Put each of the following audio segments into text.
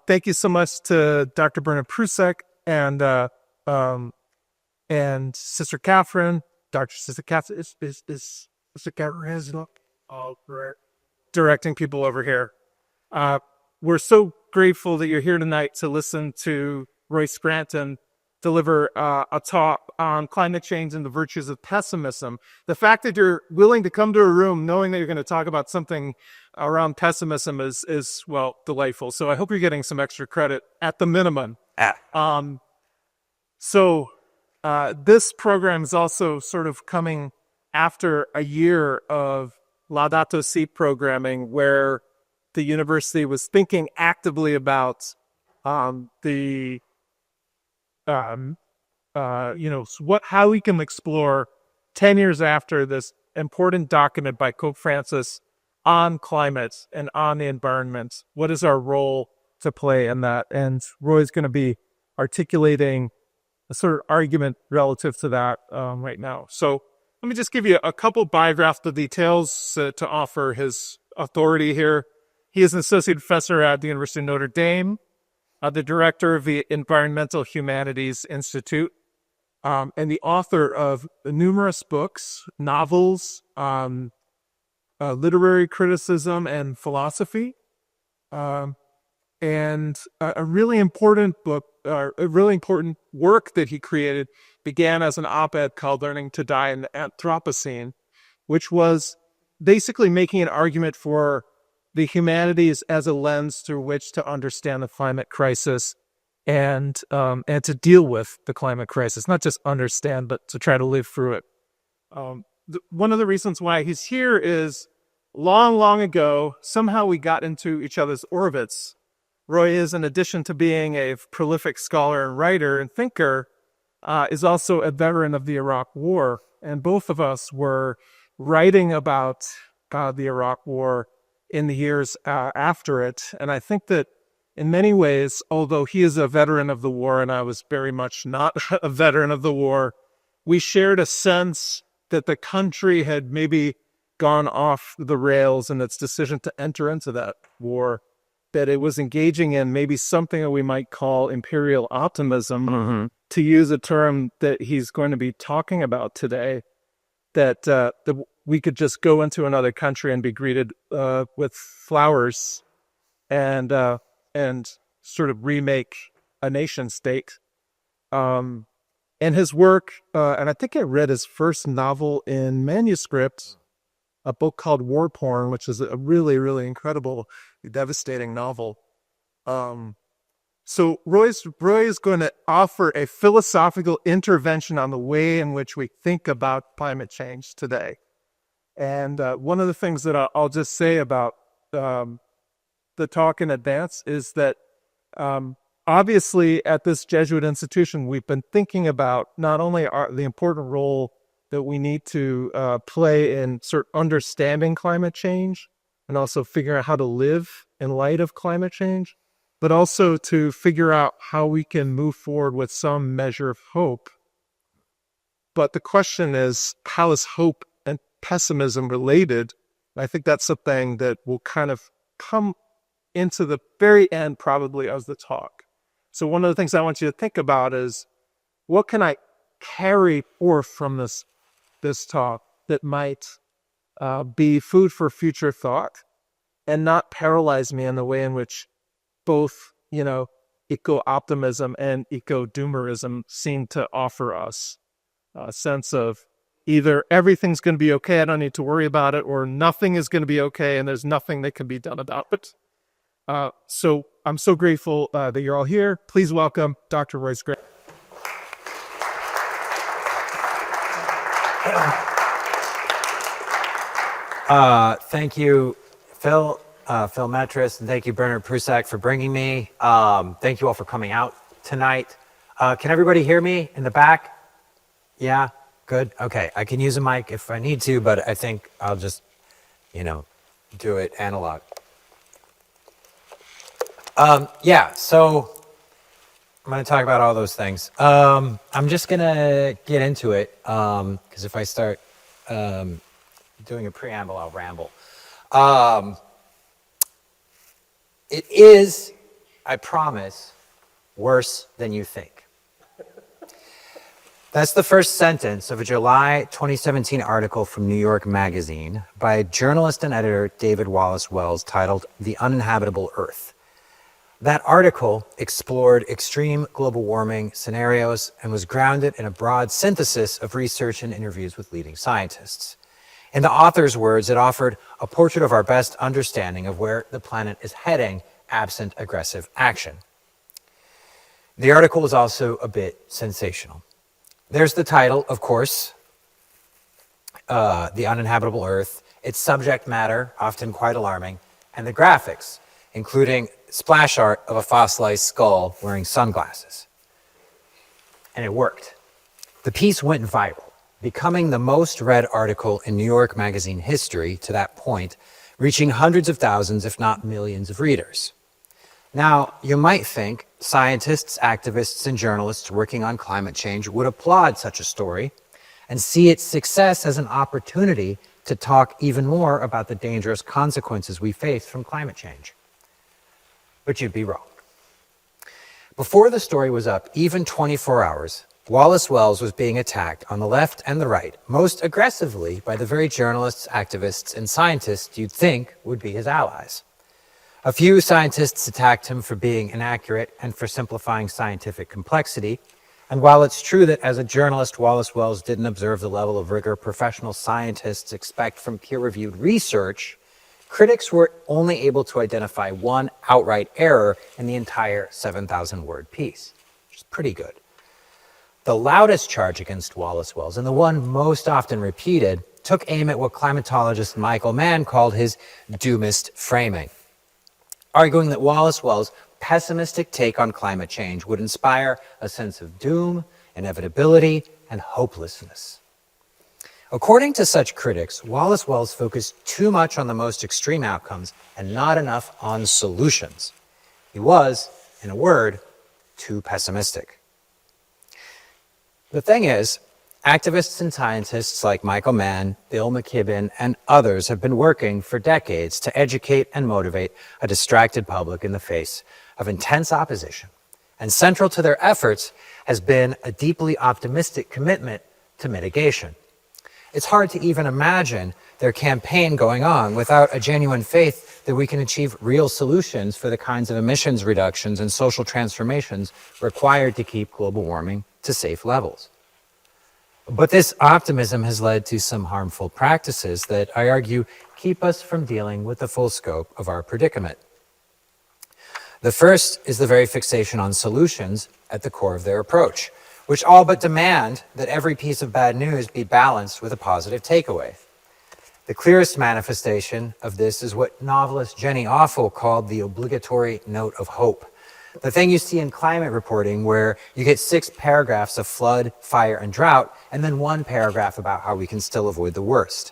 Thank you so much to Dr. Bernard Prusek and Sister Catherine. Dr. Sister Catherine is Sister Catherine directing people over here. We're so grateful that you're here tonight to listen to Roy Scranton deliver a talk on climate change and the virtues of pessimism. The fact that you're willing to come to a room knowing that you're going to talk about something around pessimism is well, delightful. So I hope you're getting some extra credit at the minimum. This program is also sort of coming after a year of Laudato Si programming where the university was thinking actively about how we can explore 10 years after this important document by Pope Francis on climate and on the environment. What is our role to play in that? And Roy's going to be articulating a sort of argument relative to that right now. So let me just give you a couple biographical details to offer his authority here. He is an associate professor at the University of Notre Dame, the director of the Environmental Humanities Institute, and the author of numerous books, novels, literary criticism, and philosophy. And a really important book, a really important work that he created began as an op-ed called Learning to Die in the Anthropocene, which was basically making an argument for the humanities as a lens through which to understand the climate crisis and to deal with the climate crisis, not just understand, but to try to live through it. One of the reasons why he's here is long ago, somehow we got into each other's orbits. Roy is, in addition to being a prolific scholar and writer and thinker, is also a veteran of the Iraq War. And both of us were writing about the Iraq War in the years after it. And I think that in many ways, although he is a veteran of the war and I was very much not a veteran of the war, we shared a sense that the country had maybe gone off the rails in its decision to enter into that war, that it was engaging in maybe something that we might call imperial optimism, to use a term that he's going to be talking about today, that we could just go into another country and be greeted with flowers and sort of remake a nation state. And his work, and I think I read his first novel in manuscript, a book called War Porn, which is a really, really incredible, devastating novel. So Roy is going to offer a philosophical intervention on the way in which we think about climate change today. And one of the things that I'll just say about the talk in advance is that obviously at this Jesuit institution, we've been thinking about not only the important role that we need to play in sort of understanding climate change and also figuring out how to live in light of climate change, but also to figure out how we can move forward with some measure of hope. But the question is, how is hope and pessimism related? I think that's something that will kind of come into the very end probably of the talk. So one of the things I want you to think about is, what can I carry forth from this talk that might be food for future thought and not paralyze me in the way in which both, eco-optimism and eco-doomerism seem to offer us a sense of either everything's going to be okay, I don't need to worry about it, or nothing is going to be okay and there's nothing that can be done about it. So I'm so grateful that you're all here. Please welcome Dr. Roy Scranton. Thank you, Phil Metris, and thank you, Bernard Prusek, for bringing me. Thank you all for coming out tonight. Can everybody hear me in the back? Yeah, good. Okay, I can use a mic if I need to, but I think I'll just, do it analog. So I'm going to talk about all those things. I'm just going to get into it, because if I start doing a preamble, I'll ramble. It is I promise, worse than you think. That's the first sentence of a July 2017 article from New York Magazine by journalist and editor David Wallace Wells titled The Uninhabitable Earth. That article explored extreme global warming scenarios and was grounded in a broad synthesis of research and interviews with leading scientists. In the author's words, it offered a portrait of our best understanding of where the planet is heading absent aggressive action. The article was also a bit sensational. There's the title, of course, The Uninhabitable Earth, its subject matter, often quite alarming, and the graphics, including splash art of a fossilized skull wearing sunglasses. And it worked. The piece went viral, becoming the most read article in New York Magazine history to that point, reaching hundreds of thousands, if not millions of readers. Now, you might think scientists, activists, and journalists working on climate change would applaud such a story and see its success as an opportunity to talk even more about the dangerous consequences we face from climate change. But you'd be wrong. Before the story was up, even 24 hours, Wallace Wells was being attacked on the left and the right, most aggressively by the very journalists, activists, and scientists you'd think would be his allies. A few scientists attacked him for being inaccurate and for simplifying scientific complexity. And while it's true that as a journalist, Wallace Wells didn't observe the level of rigor professional scientists expect from peer-reviewed research, critics were only able to identify one outright error in the entire 7,000-word piece, which is pretty good. The loudest charge against Wallace Wells, and the one most often repeated, took aim at what climatologist Michael Mann called his doomist framing, arguing that Wallace Wells' pessimistic take on climate change would inspire a sense of doom, inevitability, and hopelessness. According to such critics, Wallace Wells focused too much on the most extreme outcomes and not enough on solutions. He was, in a word, too pessimistic. The thing is, activists and scientists like Michael Mann, Bill McKibben, and others have been working for decades to educate and motivate a distracted public in the face of intense opposition. And central to their efforts has been a deeply optimistic commitment to mitigation. It's hard to even imagine their campaign going on without a genuine faith that we can achieve real solutions for the kinds of emissions reductions and social transformations required to keep global warming to safe levels. But this optimism has led to some harmful practices that, I argue, keep us from dealing with the full scope of our predicament. The first is the very fixation on solutions at the core of their approach, which all but demand that every piece of bad news be balanced with a positive takeaway. The clearest manifestation of this is what novelist Jenny Offal called the obligatory note of hope. The thing you see in climate reporting where you get 6 paragraphs of flood, fire, and drought, and then 1 paragraph about how we can still avoid the worst.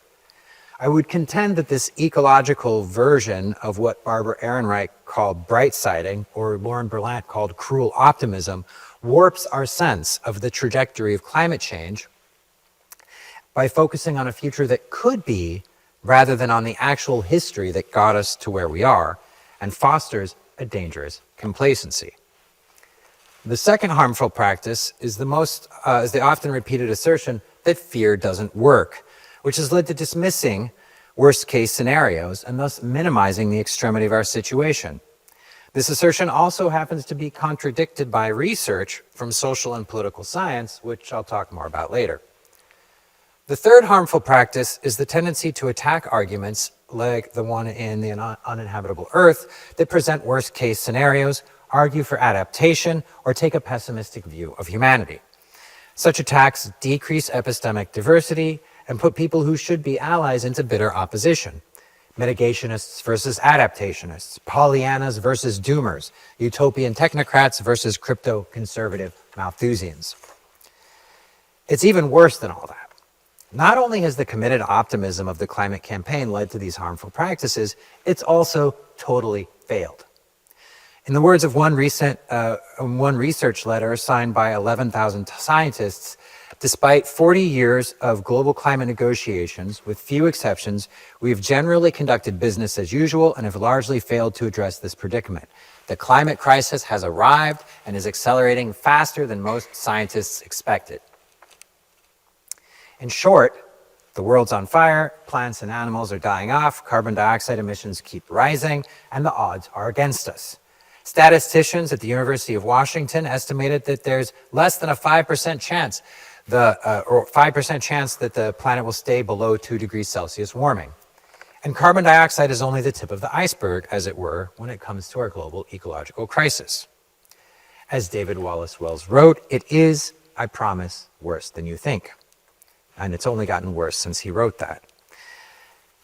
I would contend that this ecological version of what Barbara Ehrenreich called bright-siding, or Lauren Berlant called cruel optimism, warps our sense of the trajectory of climate change by focusing on a future that could be, rather than on the actual history that got us to where we are, and fosters a dangerous complacency. The second harmful practice is the often repeated assertion that fear doesn't work, which has led to dismissing worst-case scenarios and thus minimizing the extremity of our situation. This assertion also happens to be contradicted by research from social and political science, which I'll talk more about later. The third harmful practice is the tendency to attack arguments like the one in The Uninhabitable Earth that present worst-case scenarios, argue for adaptation, or take a pessimistic view of humanity. Such attacks decrease epistemic diversity and put people who should be allies into bitter opposition. Mitigationists versus adaptationists, Pollyannas versus doomers, utopian technocrats versus crypto-conservative Malthusians. It's even worse than all that. Not only has the committed optimism of the climate campaign led to these harmful practices, it's also totally failed. In the words of one research letter signed by 11,000 scientists, Despite 40 years of global climate negotiations, with few exceptions, we have generally conducted business as usual and have largely failed to address this predicament. The climate crisis has arrived and is accelerating faster than most scientists expected. In short, the world's on fire, plants and animals are dying off, carbon dioxide emissions keep rising, and the odds are against us. Statisticians at the University of Washington estimated that there's less than a 5% chance that the planet will stay below 2 degrees Celsius warming. And carbon dioxide is only the tip of the iceberg, as it were, when it comes to our global ecological crisis. As David Wallace Wells wrote, it is, I promise, worse than you think. And it's only gotten worse since he wrote that.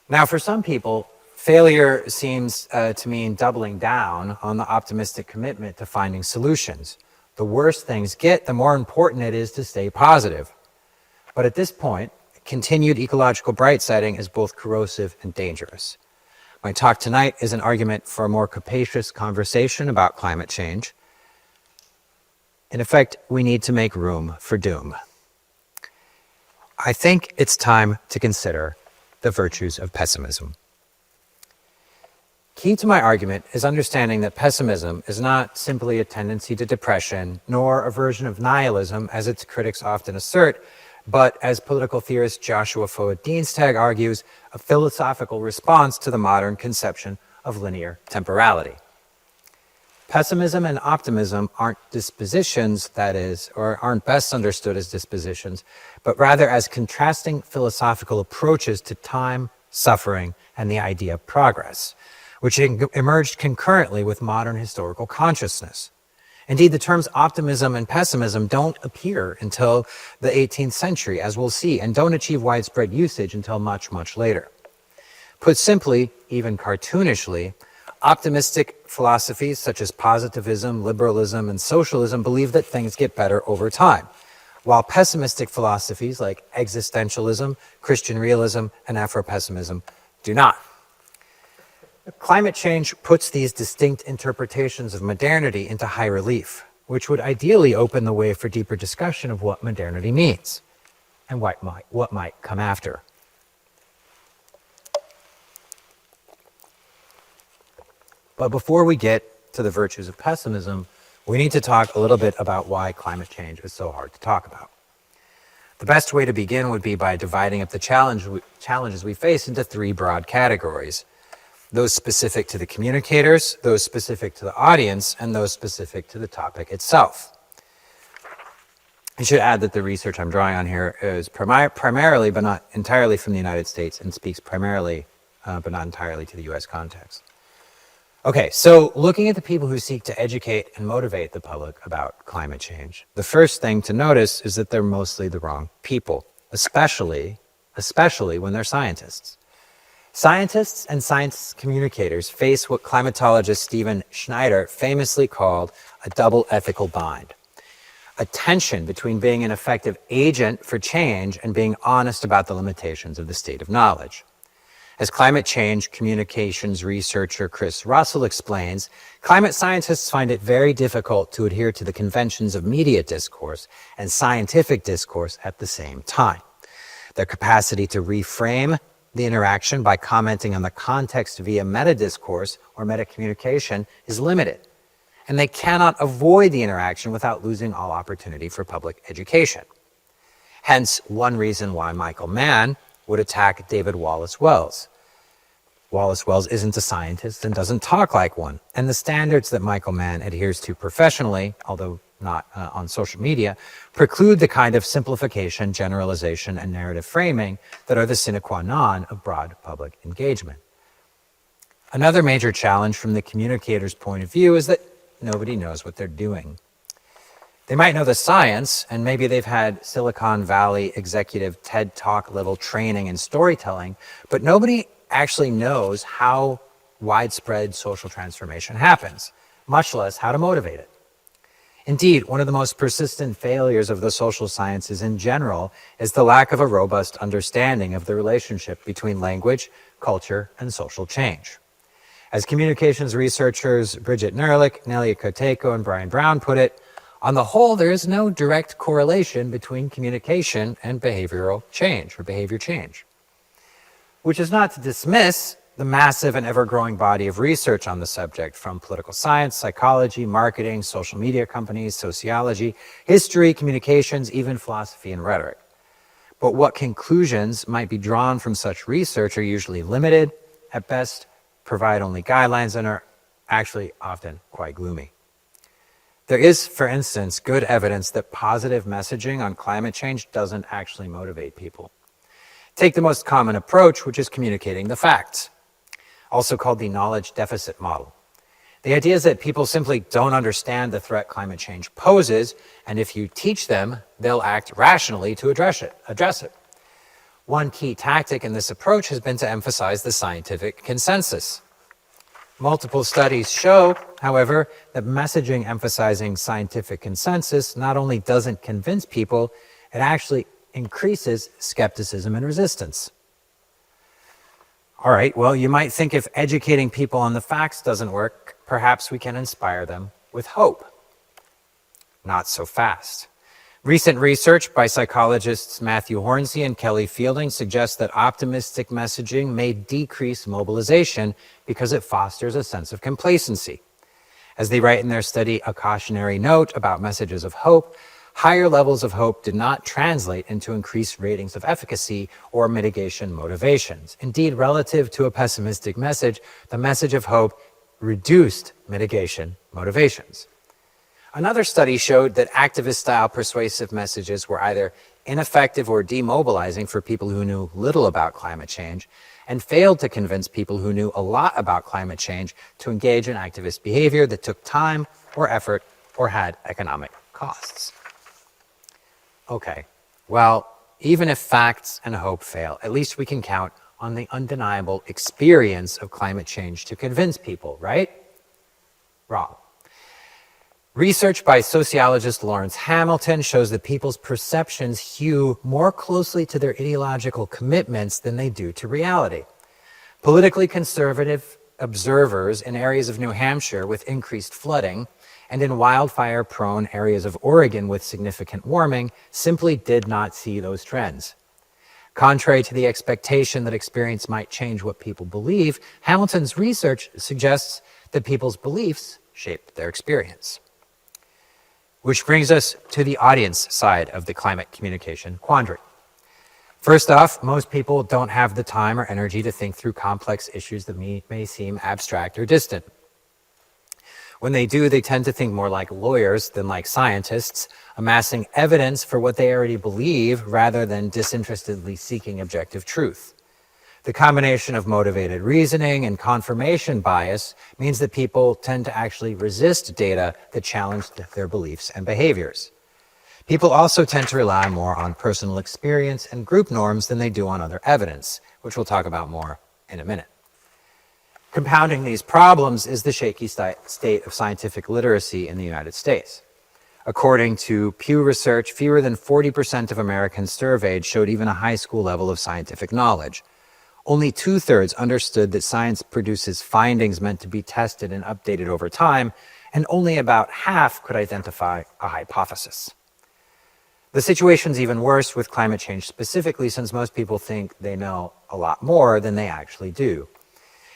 Now, for some people, failure seems to mean doubling down on the optimistic commitment to finding solutions. The worse things get, the more important it is to stay positive. But at this point, continued ecological bright-siding is both corrosive and dangerous. My talk tonight is an argument for a more capacious conversation about climate change. In effect, we need to make room for doom. I think it's time to consider the virtues of pessimism. Key to my argument is understanding that pessimism is not simply a tendency to depression, nor a version of nihilism, as its critics often assert, but, as political theorist Joshua Foa-Dienstag argues, a philosophical response to the modern conception of linear temporality. Pessimism and optimism aren't dispositions, that is, or aren't best understood as dispositions, but rather as contrasting philosophical approaches to time, suffering, and the idea of progress, which emerged concurrently with modern historical consciousness. Indeed, the terms optimism and pessimism don't appear until the 18th century, as we'll see, and don't achieve widespread usage until much, much later. Put simply, even cartoonishly, optimistic philosophies such as positivism, liberalism, and socialism believe that things get better over time, while pessimistic philosophies like existentialism, Christian realism, and Afro-pessimism do not. Climate change puts these distinct interpretations of modernity into high relief, which would ideally open the way for deeper discussion of what modernity means and what might come after. But before we get to the virtues of pessimism, we need to talk a little bit about why climate change is so hard to talk about. The best way to begin would be by dividing up the challenges we face into three broad categories: those specific to the communicators, those specific to the audience, and those specific to the topic itself. I should add that the research I'm drawing on here is primarily, but not entirely, from the United States, and speaks primarily, but not entirely, to the US context. Okay, so looking at the people who seek to educate and motivate the public about climate change, the first thing to notice is that they're mostly the wrong people, especially when they're scientists. Scientists and science communicators face what climatologist Stephen Schneider famously called a double ethical bind, a tension between being an effective agent for change and being honest about the limitations of the state of knowledge. As climate change communications researcher Chris Russell explains, climate scientists find it very difficult to adhere to the conventions of media discourse and scientific discourse at the same time. Their capacity to reframe the interaction by commenting on the context via meta-discourse or meta-communication is limited, and they cannot avoid the interaction without losing all opportunity for public education. Hence, one reason why Michael Mann would attack David Wallace Wells. Wallace Wells isn't a scientist and doesn't talk like one, and the standards that Michael Mann adheres to professionally, although not on social media, preclude the kind of simplification, generalization, and narrative framing that are the sine qua non of broad public engagement. Another major challenge from the communicator's point of view is that nobody knows what they're doing. They might know the science, and maybe they've had Silicon Valley executive TED Talk level training in storytelling, but nobody actually knows how widespread social transformation happens, much less how to motivate it. Indeed, one of the most persistent failures of the social sciences in general is the lack of a robust understanding of the relationship between language, culture, and social change. As communications researchers Bridget Nerlich, Nelia Koteko, and Brian Brown put it, On the whole, there is no direct correlation between communication and behavioral change or behavior change, which is not to dismiss the massive and ever-growing body of research on the subject from political science, psychology, marketing, social media companies, sociology, history, communications, even philosophy and rhetoric. But what conclusions might be drawn from such research are usually limited, at best provide only guidelines, and are actually often quite gloomy. There is, for instance, good evidence that positive messaging on climate change doesn't actually motivate people. Take the most common approach, which is communicating the facts, also called the knowledge deficit model. The idea is that people simply don't understand the threat climate change poses, and if you teach them, they'll act rationally to address it. One key tactic in this approach has been to emphasize the scientific consensus. Multiple studies show, however, that messaging emphasizing scientific consensus not only doesn't convince people, it actually increases skepticism and resistance. All right, well, you might think if educating people on the facts doesn't work, perhaps we can inspire them with hope. Not so fast. Recent research by psychologists Matthew Hornsey and Kelly Fielding suggests that optimistic messaging may decrease mobilization because it fosters a sense of complacency. As they write in their study, a cautionary note about messages of hope, higher levels of hope did not translate into increased ratings of efficacy or mitigation motivations. Indeed, relative to a pessimistic message, the message of hope reduced mitigation motivations. Another study showed that activist-style persuasive messages were either ineffective or demobilizing for people who knew little about climate change, and failed to convince people who knew a lot about climate change to engage in activist behavior that took time or effort or had economic costs. Okay, well, even if facts and hope fail, at least we can count on the undeniable experience of climate change to convince people, right? Wrong. Research by sociologist Lawrence Hamilton shows that people's perceptions hew more closely to their ideological commitments than they do to reality. Politically conservative observers in areas of New Hampshire with increased flooding and in wildfire-prone areas of Oregon with significant warming simply did not see those trends. Contrary to the expectation that experience might change what people believe, Hamilton's research suggests that people's beliefs shape their experience. Which brings us to the audience side of the climate communication quandary. First off, most people don't have the time or energy to think through complex issues that may seem abstract or distant. When they do, they tend to think more like lawyers than like scientists, amassing evidence for what they already believe rather than disinterestedly seeking objective truth. The combination of motivated reasoning and confirmation bias means that people tend to actually resist data that challenge their beliefs and behaviors. People also tend to rely more on personal experience and group norms than they do on other evidence, which we'll talk about more in a minute. Compounding these problems is the shaky state of scientific literacy in the United States. According to Pew Research, fewer than 40% of Americans surveyed showed even a high school level of scientific knowledge. Only 2/3 understood that science produces findings meant to be tested and updated over time, and only about half could identify a hypothesis. The situation's even worse with climate change specifically, since most people think they know a lot more than they actually do.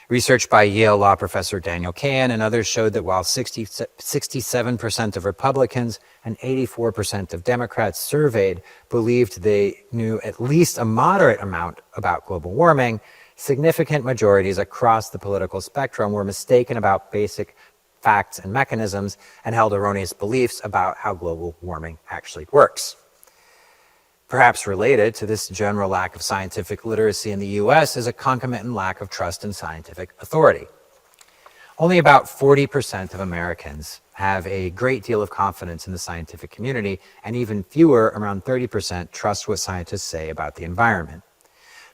Research by Yale law professor Daniel Kahn and others showed that while 67% of Republicans and 84% of Democrats surveyed believed they knew at least a moderate amount about global warming, significant majorities across the political spectrum were mistaken about basic facts and mechanisms and held erroneous beliefs about how global warming actually works. Perhaps related to this general lack of scientific literacy in the US is a concomitant lack of trust in scientific authority. Only about 40% of Americans have a great deal of confidence in the scientific community, and even fewer, around 30%, trust what scientists say about the environment.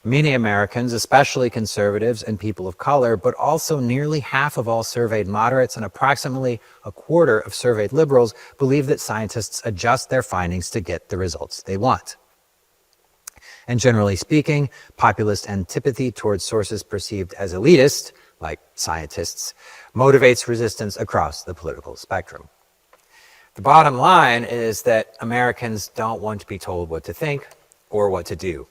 Many Americans, especially conservatives and people of color, but also nearly half of all surveyed moderates and approximately a quarter of surveyed liberals, believe that scientists adjust their findings to get the results they want. And generally speaking, populist antipathy towards sources perceived as elitist, like scientists, motivates resistance across the political spectrum. The bottom line is that Americans don't want to be told what to think or what to do.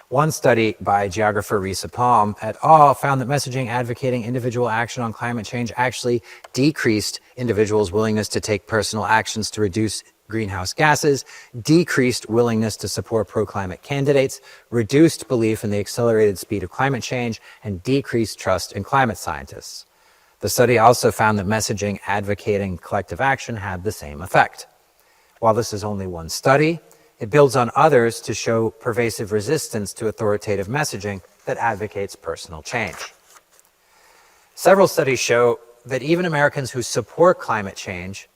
One study by geographer Risa Palm et al. Found that messaging advocating individual action on climate change actually decreased individuals' willingness to take personal actions to reduce greenhouse gases, decreased willingness to support pro-climate candidates, reduced belief in the accelerated speed of climate change, and decreased trust in climate scientists. The study also found that messaging advocating collective action had the same effect. While this is only one study, it builds on others to show pervasive resistance to authoritative messaging that advocates personal change. Several studies show that even Americans who support climate change,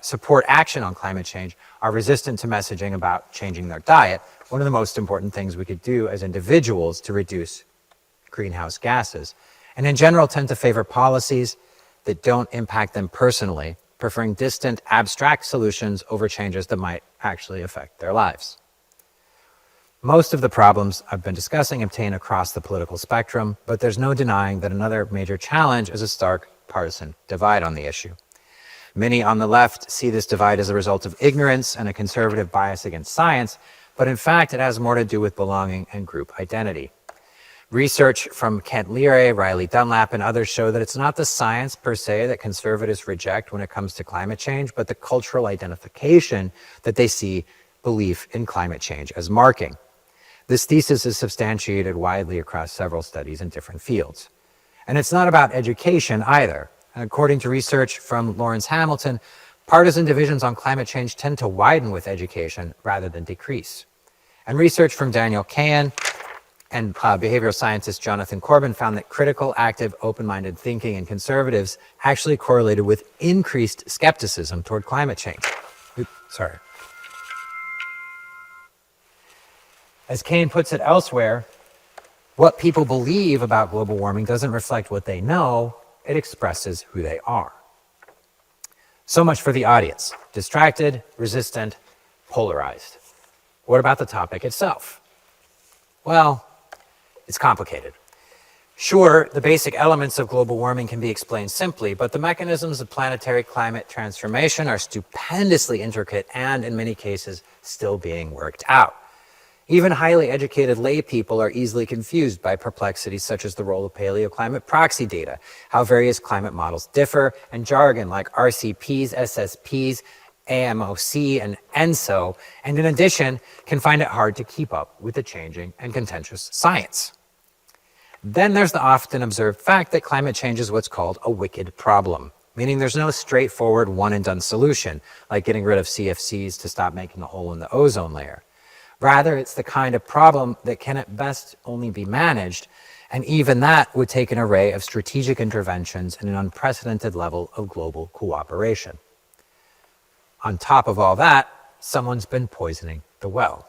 support action on climate change, are resistant to messaging about changing their diet, one of the most important things we could do as individuals to reduce greenhouse gases, and in general tend to favor policies that don't impact them personally, preferring distant, abstract solutions over changes that might actually affect their lives. Most of the problems I've been discussing obtain across the political spectrum, but there's no denying that another major challenge is a stark partisan divide on the issue. Many on the left see this divide as a result of ignorance and a conservative bias against science, but in fact it has more to do with belonging and group identity. Research from Kent Leary, Riley Dunlap, and others show that it's not the science per se that conservatives reject when it comes to climate change, but the cultural identification that they see belief in climate change as marking. This thesis is substantiated widely across several studies in different fields. And it's not about education either. According to research from Lawrence Hamilton, partisan divisions on climate change tend to widen with education rather than decrease. And research from Daniel Kahn and behavioral scientist Jonathan Corbin found that critical, active, open-minded thinking in conservatives actually correlated with increased skepticism toward climate change. Sorry. As Kahn puts it elsewhere, what people believe about global warming doesn't reflect what they know, it expresses who they are. So much for the audience: distracted, resistant, polarized. What about the topic itself? Well, it's complicated. Sure, the basic elements of global warming can be explained simply, but the mechanisms of planetary climate transformation are stupendously intricate and, in many cases, still being worked out. Even highly educated lay people are easily confused by perplexities such as the role of paleoclimate proxy data, how various climate models differ, and jargon like RCPs, SSPs, AMOC, and ENSO, and in addition, can find it hard to keep up with the changing and contentious science. Then there's the often observed fact that climate change is what's called a wicked problem, meaning there's no straightforward one-and-done solution, like getting rid of CFCs to stop making a hole in the ozone layer. Rather, it's the kind of problem that can at best only be managed, and even that would take an array of strategic interventions and an unprecedented level of global cooperation. On top of all that, someone's been poisoning the well.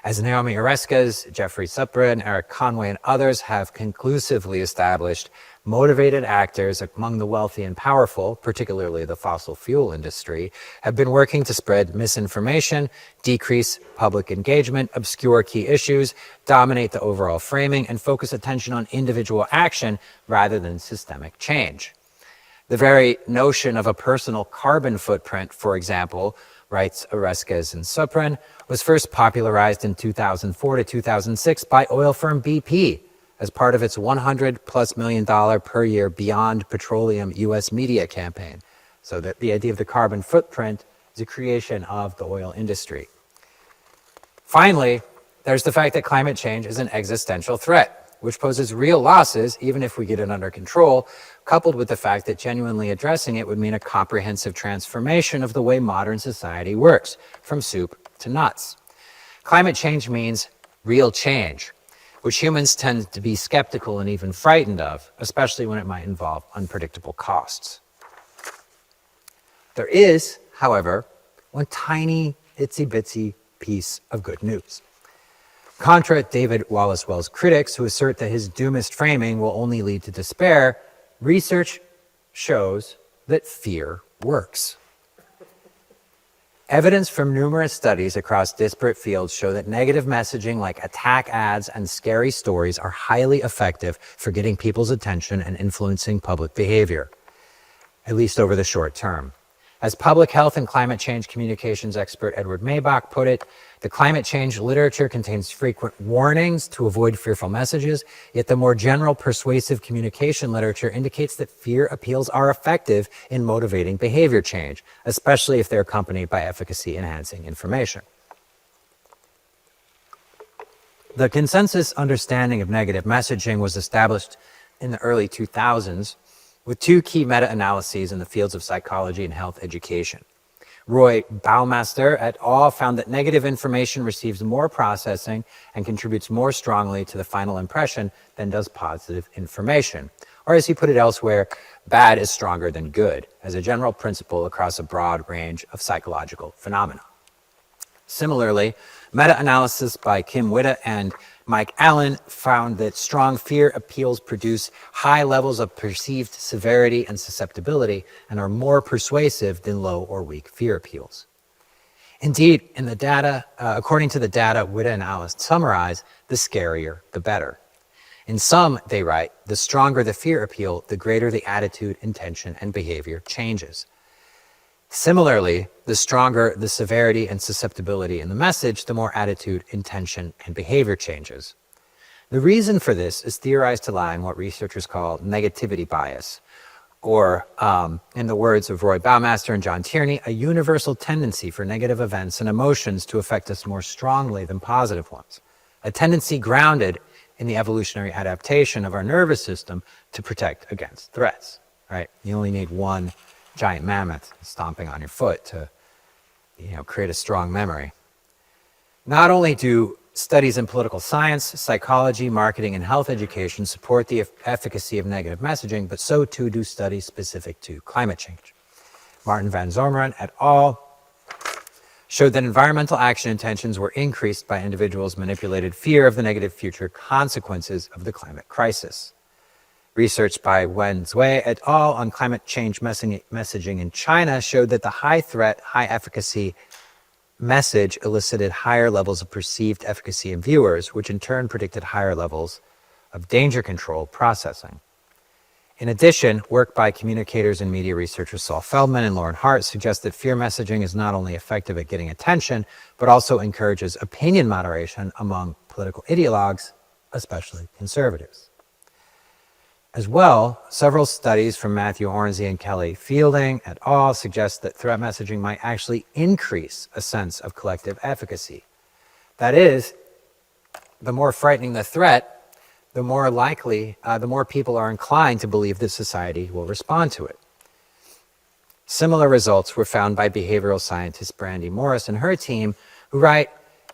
As Naomi Oreskes, Jeffrey Suprin, Eric Conway, and others have conclusively established, motivated actors among the wealthy and powerful, particularly the fossil fuel industry, have been working to spread misinformation, decrease public engagement, obscure key issues, dominate the overall framing, and focus attention on individual action rather than systemic change. The very notion of a personal carbon footprint, for example, writes Oreskes and Suprin, was first popularized in 2004 to 2006 by oil firm BP as part of its $100+ million per year Beyond Petroleum U.S. media campaign. So that the idea of the carbon footprint is a creation of the oil industry. Finally, there's the fact that climate change is an existential threat, which poses real losses even if we get it under control, coupled with the fact that genuinely addressing it would mean a comprehensive transformation of the way modern society works, from soup to nuts. Climate change means real change, which humans tend to be skeptical and even frightened of, especially when it might involve unpredictable costs. There is, however, one tiny, itsy-bitsy piece of good news. Contra David Wallace Wells critics who assert that his doomist framing will only lead to despair, research shows that fear works. Evidence from numerous studies across disparate fields show that negative messaging like attack ads and scary stories are highly effective for getting people's attention and influencing public behavior, at least over the short term. As public health and climate change communications expert Edward Maybach put it, the climate change literature contains frequent warnings to avoid fearful messages, yet the more general persuasive communication literature indicates that fear appeals are effective in motivating behavior change, especially if they're accompanied by efficacy-enhancing information. The consensus understanding of negative messaging was established in the early 2000s with two key meta-analyses in the fields of psychology and health education. Roy Baumeister et al. Found that negative information receives more processing and contributes more strongly to the final impression than does positive information. Or as he put it elsewhere, bad is stronger than good, as a general principle across a broad range of psychological phenomena. Similarly, meta-analysis by Kim Witte and Mike Allen found that strong fear appeals produce high levels of perceived severity and susceptibility and are more persuasive than low or weak fear appeals. Indeed, in the data, according to the data Witte and Allen summarize, the scarier, the better. In sum, they write, the stronger the fear appeal, the greater the attitude, intention, and behavior changes. Similarly, the stronger the severity and susceptibility in the message, the more attitude, intention, and behavior changes. The reason for this is theorized to lie in what researchers call negativity bias, or, in the words of Roy Baumeister and John Tierney, a universal tendency for negative events and emotions to affect us more strongly than positive ones. A tendency grounded in the evolutionary adaptation of our nervous system to protect against threats, right? You only need one giant mammoth stomping on your foot to, create a strong memory. Not only do studies in political science, psychology, marketing, and health education support the efficacy of negative messaging, but so too do studies specific to climate change. Martin van Zomeren et al. Showed that environmental action intentions were increased by individuals' manipulated fear of the negative future consequences of the climate crisis. Research by Wen Zui et al. On climate change messaging in China showed that the high threat, high efficacy message elicited higher levels of perceived efficacy in viewers, which in turn predicted higher levels of danger control processing. In addition, work by communicators and media researchers Saul Feldman and Lauren Hart suggests that fear messaging is not only effective at getting attention, but also encourages opinion moderation among political ideologues, especially conservatives. As well, several studies from Matthew Hornsey and Kelly Fielding et al. Suggest that threat messaging might actually increase a sense of collective efficacy. That is, the more frightening the threat, the more likely, the more people are inclined to believe that society will respond to it. Similar results were found by behavioral scientist Brandy Morris and her team, who write,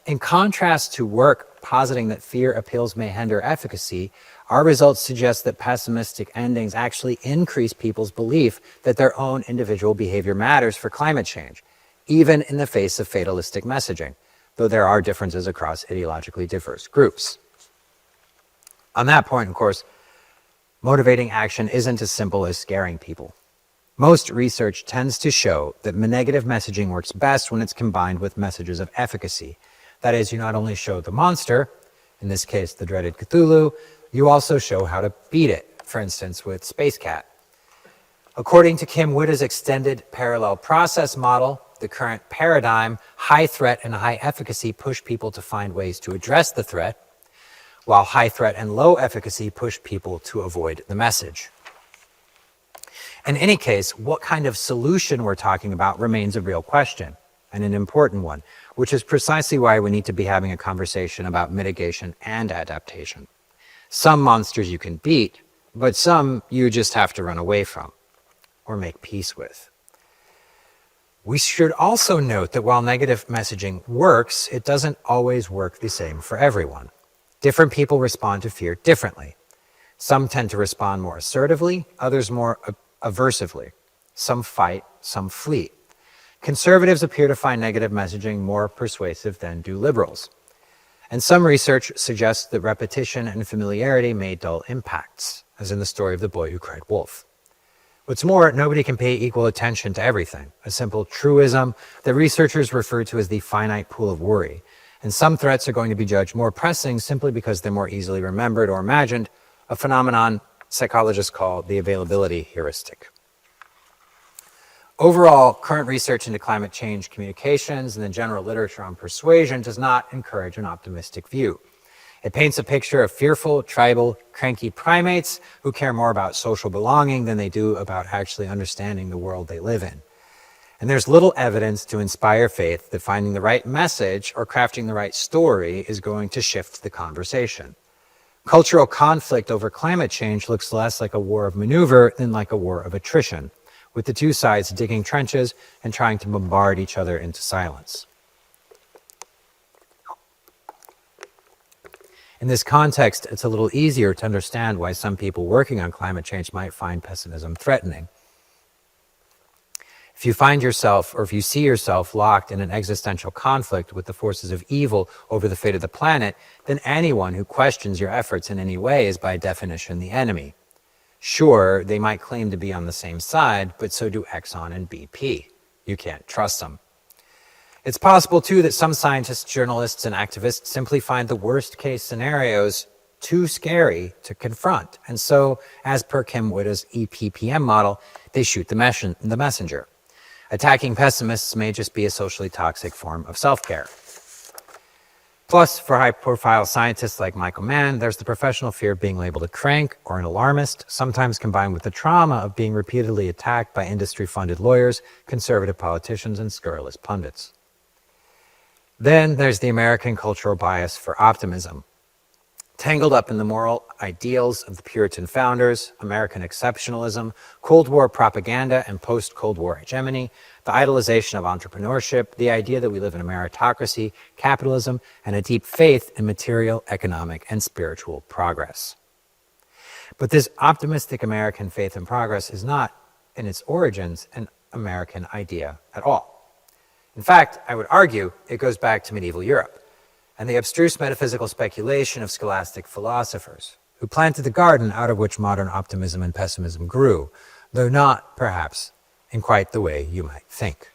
in contrast to work positing that fear appeals may hinder efficacy, our results suggest that pessimistic endings actually increase people's belief that their own individual behavior matters for climate change, even in the face of fatalistic messaging, though there are differences across ideologically diverse groups. On that point, of course, motivating action isn't as simple as scaring people. Most research tends to show that negative messaging works best when it's combined with messages of efficacy. That is, you not only show the monster, in this case the dreaded Cthulhu, you also show how to beat it, for instance with Space Cat. According to Kim Witte's extended parallel process model, the current paradigm, high threat and high efficacy push people to find ways to address the threat, while high threat and low efficacy push people to avoid the message. In any case, what kind of solution we're talking about remains a real question, and an important one, which is precisely why we need to be having a conversation about mitigation and adaptation. Some monsters you can beat, but some you just have to run away from or make peace with. We should also note that while negative messaging works, it doesn't always work the same for everyone. Different people respond to fear differently. Some tend to respond more assertively, others more aversively. Some fight, some flee. Conservatives appear to find negative messaging more persuasive than do liberals. And some research suggests that repetition and familiarity may dull impacts, as in the story of the boy who cried wolf. What's more, nobody can pay equal attention to everything, a simple truism that researchers refer to as the finite pool of worry. And some threats are going to be judged more pressing simply because they're more easily remembered or imagined, a phenomenon psychologists call the availability heuristic. Overall, current research into climate change communications and the general literature on persuasion does not encourage an optimistic view. It paints a picture of fearful, tribal, cranky primates who care more about social belonging than they do about actually understanding the world they live in. And there's little evidence to inspire faith that finding the right message or crafting the right story is going to shift the conversation. Cultural conflict over climate change looks less like a war of maneuver than like a war of attrition, with the two sides digging trenches and trying to bombard each other into silence. In this context, it's a little easier to understand why some people working on climate change might find pessimism threatening. If you find yourself, or if you see yourself locked in an existential conflict with the forces of evil over the fate of the planet, then anyone who questions your efforts in any way is by definition the enemy. Sure, they might claim to be on the same side, but so do Exxon and BP. You can't trust them. It's possible, too, that some scientists, journalists, and activists simply find the worst-case scenarios too scary to confront. And so, as per Kim Witta's EPPM model, they shoot the messenger. Attacking pessimists may just be a socially toxic form of self-care. Plus, for high-profile scientists like Michael Mann, there's the professional fear of being labeled a crank or an alarmist, sometimes combined with the trauma of being repeatedly attacked by industry-funded lawyers, conservative politicians, and scurrilous pundits. Then there's the American cultural bias for optimism. Tangled up in the moral ideals of the Puritan founders, American exceptionalism, Cold War propaganda and post-Cold War hegemony, the idolization of entrepreneurship, the idea that we live in a meritocracy, capitalism, and a deep faith in material, economic, and spiritual progress. But this optimistic American faith in progress is not, in its origins, an American idea at all. In fact, I would argue it goes back to medieval Europe and the abstruse metaphysical speculation of scholastic philosophers who planted the garden out of which modern optimism and pessimism grew, though not, perhaps, in quite the way you might think.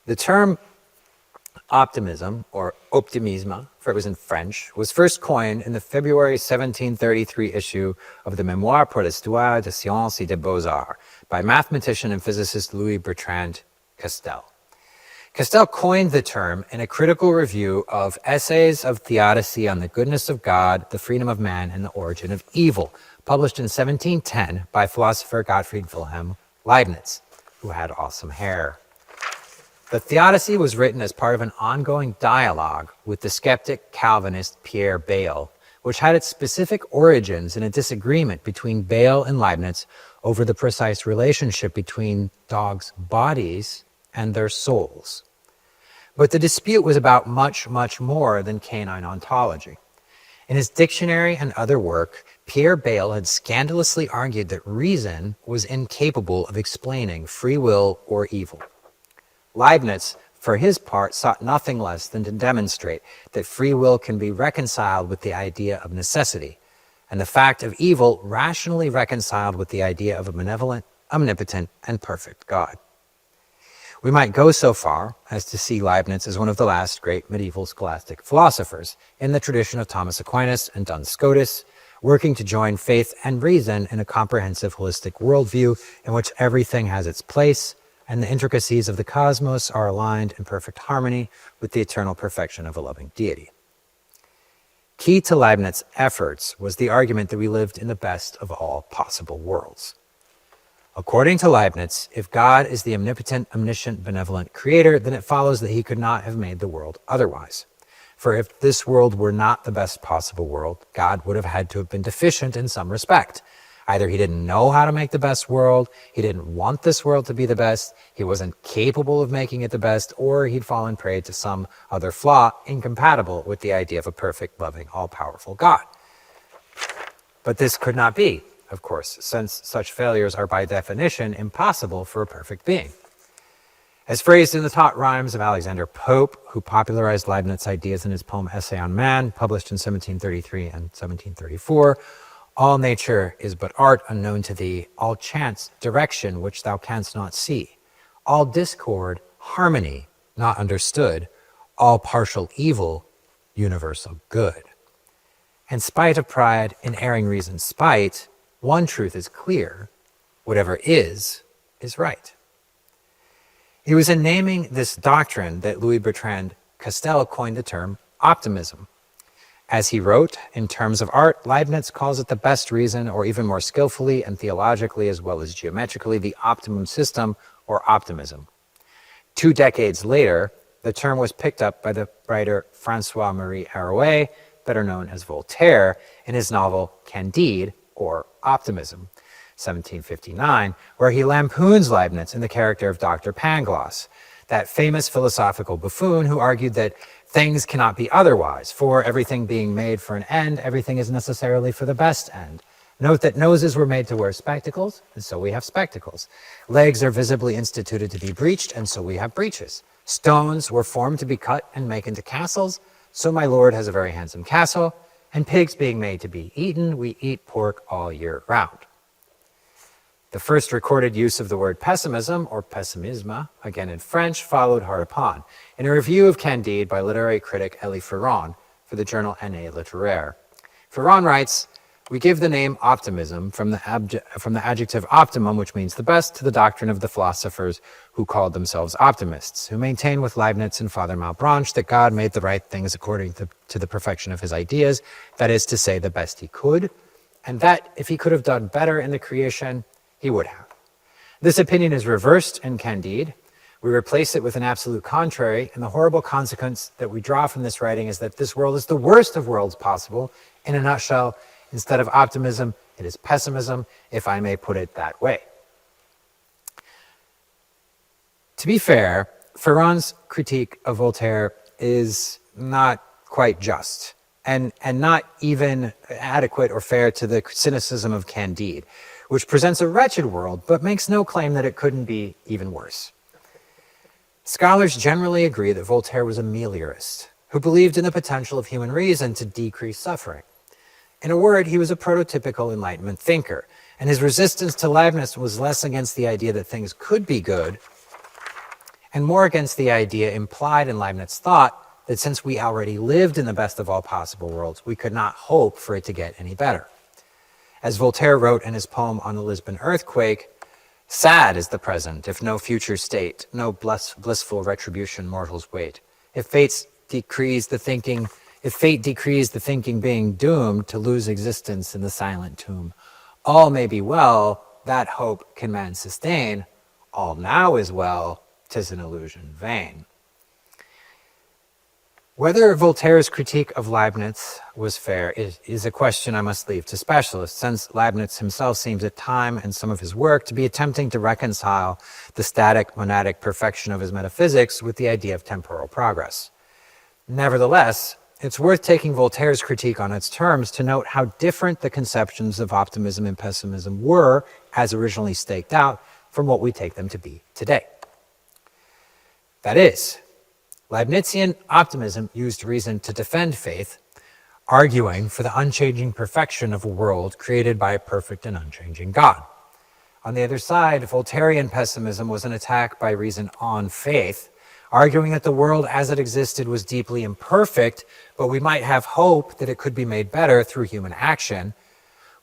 The term optimism, or optimisme, for it was in French, was first coined in the February 1733 issue of the Mémoires pour l'histoire des sciences et des beaux-arts by mathematician and physicist Louis Bertrand Castel. Castel coined the term in a critical review of Essays of Theodicy on the Goodness of God, the Freedom of Man, and the Origin of Evil, published in 1710 by philosopher Gottfried Wilhelm Leibniz, who had awesome hair. The Theodicy was written as part of an ongoing dialogue with the skeptic Calvinist Pierre Bayle, which had its specific origins in a disagreement between Bayle and Leibniz over the precise relationship between dogs' bodies and their souls. But the dispute was about much, much more than canine ontology. In his dictionary and other work, Pierre Bayle had scandalously argued that reason was incapable of explaining free will or evil. Leibniz, for his part, sought nothing less than to demonstrate that free will can be reconciled with the idea of necessity, and the fact of evil rationally reconciled with the idea of a benevolent, omnipotent, and perfect God. We might go so far as to see Leibniz as one of the last great medieval scholastic philosophers, in the tradition of Thomas Aquinas and Duns Scotus, working to join faith and reason in a comprehensive holistic worldview in which everything has its place, and the intricacies of the cosmos are aligned in perfect harmony with the eternal perfection of a loving deity. Key to Leibniz's efforts was the argument that we lived in the best of all possible worlds. According to Leibniz, if God is the omnipotent, omniscient, benevolent creator, then it follows that he could not have made the world otherwise. For if this world were not the best possible world, God would have had to have been deficient in some respect. Either he didn't know how to make the best world, he didn't want this world to be the best, he wasn't capable of making it the best, or he'd fallen prey to some other flaw incompatible with the idea of a perfect, loving, all-powerful God. But this could not be, of course, since such failures are by definition impossible for a perfect being. As phrased in the taught rhymes of Alexander Pope, who popularized Leibniz's ideas in his poem Essay on Man, published in 1733 and 1734, all nature is but art unknown to thee, all chance direction which thou canst not see, all discord harmony not understood, all partial evil universal good. And spite of pride in erring reason spite, one truth is clear: whatever is right. It was in naming this doctrine that Louis Bertrand Castel coined the term optimism. As he wrote, in terms of art, Leibniz calls it the best reason, or even more skillfully and theologically as well as geometrically, the optimum system, or optimism. 2 decades later, the term was picked up by the writer François-Marie Arouet, better known as Voltaire, in his novel Candide, or Optimism, 1759, where he lampoons Leibniz in the character of Dr. Pangloss, that famous philosophical buffoon who argued that things cannot be otherwise, for everything being made for an end, everything is necessarily for the best end. Note that noses were made to wear spectacles, and so we have spectacles. Legs are visibly instituted to be breeched, and so we have breeches. Stones were formed to be cut and make into castles, so my lord has a very handsome castle. And pigs being made to be eaten, we eat pork all year round. The first recorded use of the word pessimism, or pessimisme, again in French, followed hard upon, in a review of Candide by literary critic Elie Ferron for the journal Année Littéraire. Ferron writes, "We give the name optimism from the adjective optimum, which means the best, to the doctrine of the philosophers who called themselves optimists, who maintain with Leibniz and Father Malebranche that God made the right things according to the perfection of his ideas, that is to say, the best he could, and that if he could have done better in the creation, he would have. This opinion is reversed in Candide. We replace it with an absolute contrary, and the horrible consequence that we draw from this writing is that this world is the worst of worlds possible. In a nutshell, instead of optimism, it is pessimism, if I may put it that way." To be fair, Ferron's critique of Voltaire is not quite just, and not even adequate or fair to the cynicism of Candide, which presents a wretched world, but makes no claim that it couldn't be even worse. Scholars generally agree that Voltaire was a meliorist, who believed in the potential of human reason to decrease suffering. In a word, he was a prototypical Enlightenment thinker, and his resistance to Leibniz was less against the idea that things could be good, and more against the idea implied in Leibniz's thought that since we already lived in the best of all possible worlds, we could not hope for it to get any better. As Voltaire wrote in his poem on the Lisbon earthquake, "Sad is the present, if no future state, no blissful retribution mortals wait. If fate decrees the thinking being doomed to lose existence in the silent tomb, all may be well, that hope can man sustain. All now is well, 'tis an illusion vain." Whether Voltaire's critique of Leibniz was fair is a question I must leave to specialists, since Leibniz himself seems at times in some of his work to be attempting to reconcile the static monadic perfection of his metaphysics with the idea of temporal progress. Nevertheless, it's worth taking Voltaire's critique on its terms to note how different the conceptions of optimism and pessimism were, as originally staked out, from what we take them to be today. That is, Leibnizian optimism used reason to defend faith, arguing for the unchanging perfection of a world created by a perfect and unchanging God. On the other side, Voltairean pessimism was an attack by reason on faith, arguing that the world as it existed was deeply imperfect, but we might have hope that it could be made better through human action,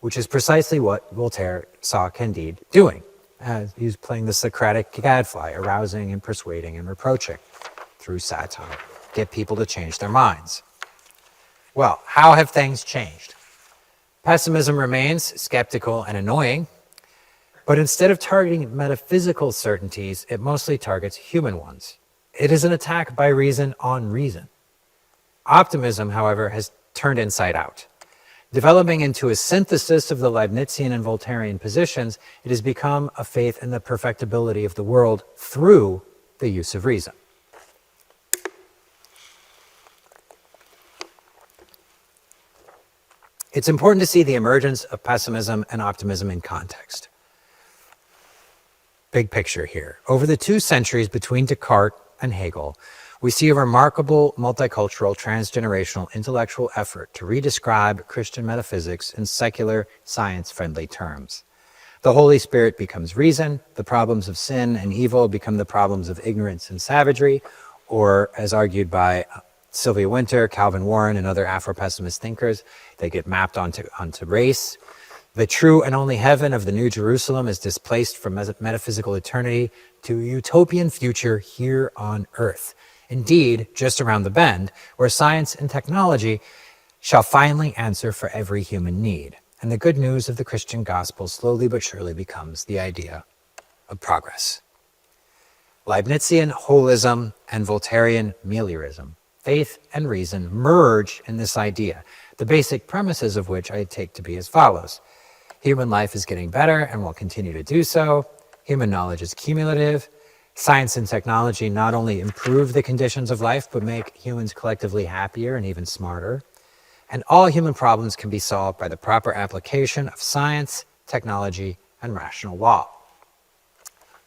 which is precisely what Voltaire saw Candide doing. He was playing the Socratic gadfly, arousing and persuading and reproaching through satire, get people to change their minds. Well, how have things changed? Pessimism remains skeptical and annoying, but instead of targeting metaphysical certainties, it mostly targets human ones. It is an attack by reason on reason. Optimism, however, has turned inside out. Developing into a synthesis of the Leibnizian and Voltairean positions, it has become a faith in the perfectibility of the world through the use of reason. It's important to see the emergence of pessimism and optimism in context. Big picture here. Over the 2 centuries between Descartes and Hegel, we see a remarkable multicultural, transgenerational intellectual effort to redescribe Christian metaphysics in secular, science-friendly terms. The Holy Spirit becomes reason, the problems of sin and evil become the problems of ignorance and savagery, or, as argued by Sylvia Wynter, Calvin Warren, and other Afro-pessimist thinkers. They get mapped onto race. The true and only heaven of the New Jerusalem is displaced from metaphysical eternity to a utopian future here on earth. Indeed, just around the bend, where science and technology shall finally answer for every human need. And the good news of the Christian gospel slowly but surely becomes the idea of progress. Leibnizian holism and Voltairean meliorism, faith and reason, merge in this idea, the basic premises of which I take to be as follows. Human life is getting better and will continue to do so. Human knowledge is cumulative. Science and technology not only improve the conditions of life, but make humans collectively happier and even smarter. And all human problems can be solved by the proper application of science, technology, and rational law.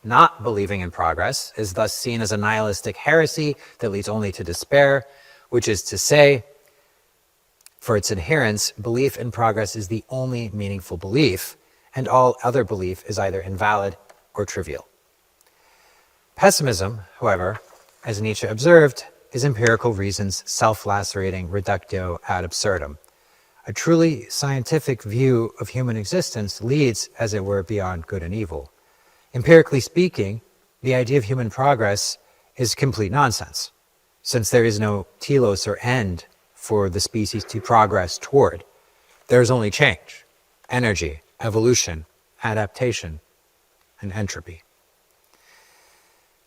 Not believing in progress is thus seen as a nihilistic heresy that leads only to despair, which is to say, for its adherents, belief in progress is the only meaningful belief, and all other belief is either invalid or trivial. Pessimism, however, as Nietzsche observed, is empirical reason's self-lacerating reductio ad absurdum. A truly scientific view of human existence leads, as it were, beyond good and evil. Empirically speaking, the idea of human progress is complete nonsense, since there is no telos or end for the species to progress toward. There is only change, energy, evolution, adaptation, and entropy.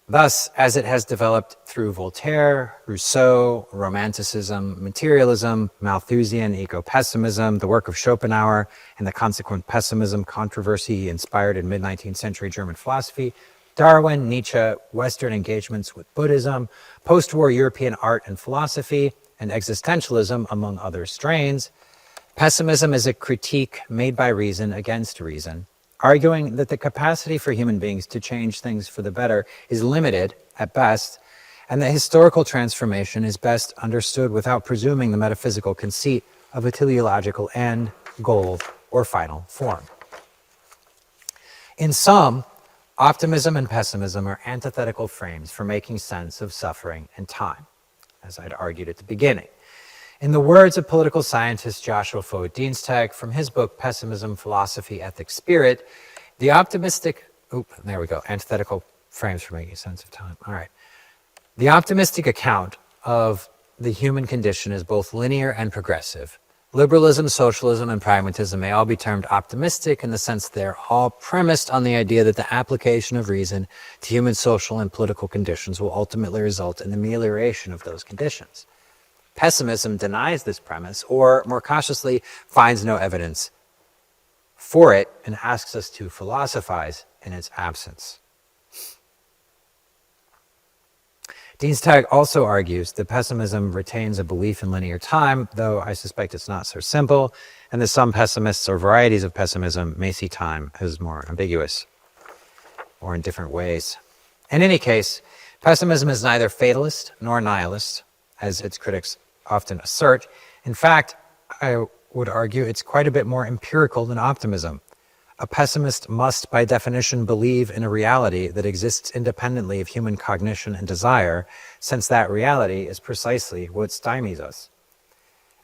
Thus, as it has developed through Voltaire, Rousseau, Romanticism, materialism, Malthusian eco-pessimism, the work of Schopenhauer, and the consequent pessimism controversy inspired in mid-19th century German philosophy, Darwin, Nietzsche, Western engagements with Buddhism, post-war European art and philosophy, and existentialism, among other strains, pessimism is a critique made by reason against reason, arguing that the capacity for human beings to change things for the better is limited at best, and that historical transformation is best understood without presuming the metaphysical conceit of a teleological end, goal, or final form. In sum, optimism and pessimism are antithetical frames for making sense of suffering and time, as I'd argued at the beginning. In the words of political scientist Joshua Foer-Dienstag from his book, Pessimism, Philosophy, Ethics, Spirit, the optimistic, antithetical frames for making sense of time. All right. The optimistic account of the human condition is both linear and progressive. Liberalism, socialism, and pragmatism may all be termed optimistic in the sense they're all premised on the idea that the application of reason to human social and political conditions will ultimately result in the amelioration of those conditions. Pessimism denies this premise, or more cautiously, finds no evidence for it and asks us to philosophize in its absence. Dienstag also argues that pessimism retains a belief in linear time, though I suspect it's not so simple, and that some pessimists or varieties of pessimism may see time as more ambiguous or in different ways. In any case, pessimism is neither fatalist nor nihilist, as its critics often assert. In fact, I would argue it's quite a bit more empirical than optimism. A pessimist must, by definition, believe in a reality that exists independently of human cognition and desire, since that reality is precisely what stymies us.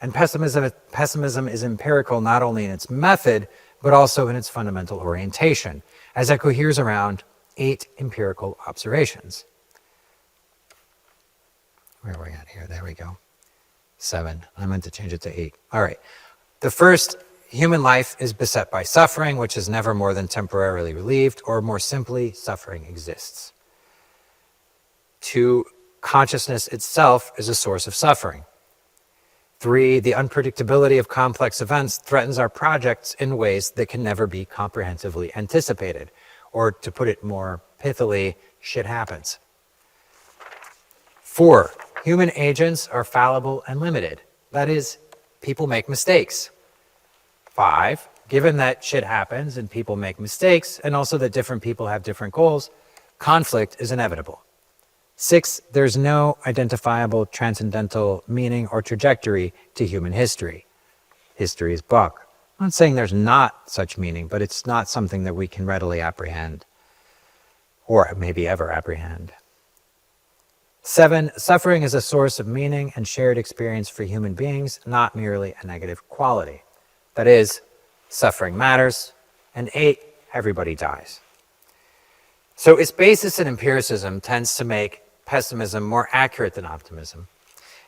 And pessimism is empirical not only in its method, but also in its fundamental orientation, as it coheres around 8 empirical observations. Where are we at here? There we go. 7. I meant to change it to 8. All right. The first, human life is beset by suffering, which is never more than temporarily relieved, or more simply, suffering exists. 2, consciousness itself is a source of suffering. 3, the unpredictability of complex events threatens our projects in ways that can never be comprehensively anticipated. Or to put it more pithily, shit happens. 4, human agents are fallible and limited. That is, people make mistakes. 5, given that shit happens and people make mistakes, and also that different people have different goals, conflict is inevitable. 6, there's no identifiable transcendental meaning or trajectory to human history. History is buck. I'm not saying there's not such meaning, but it's not something that we can readily apprehend, or maybe ever apprehend. 7, suffering is a source of meaning and shared experience for human beings, not merely a negative quality. That is, suffering matters. And 8, everybody dies. So its basis in empiricism tends to make pessimism more accurate than optimism.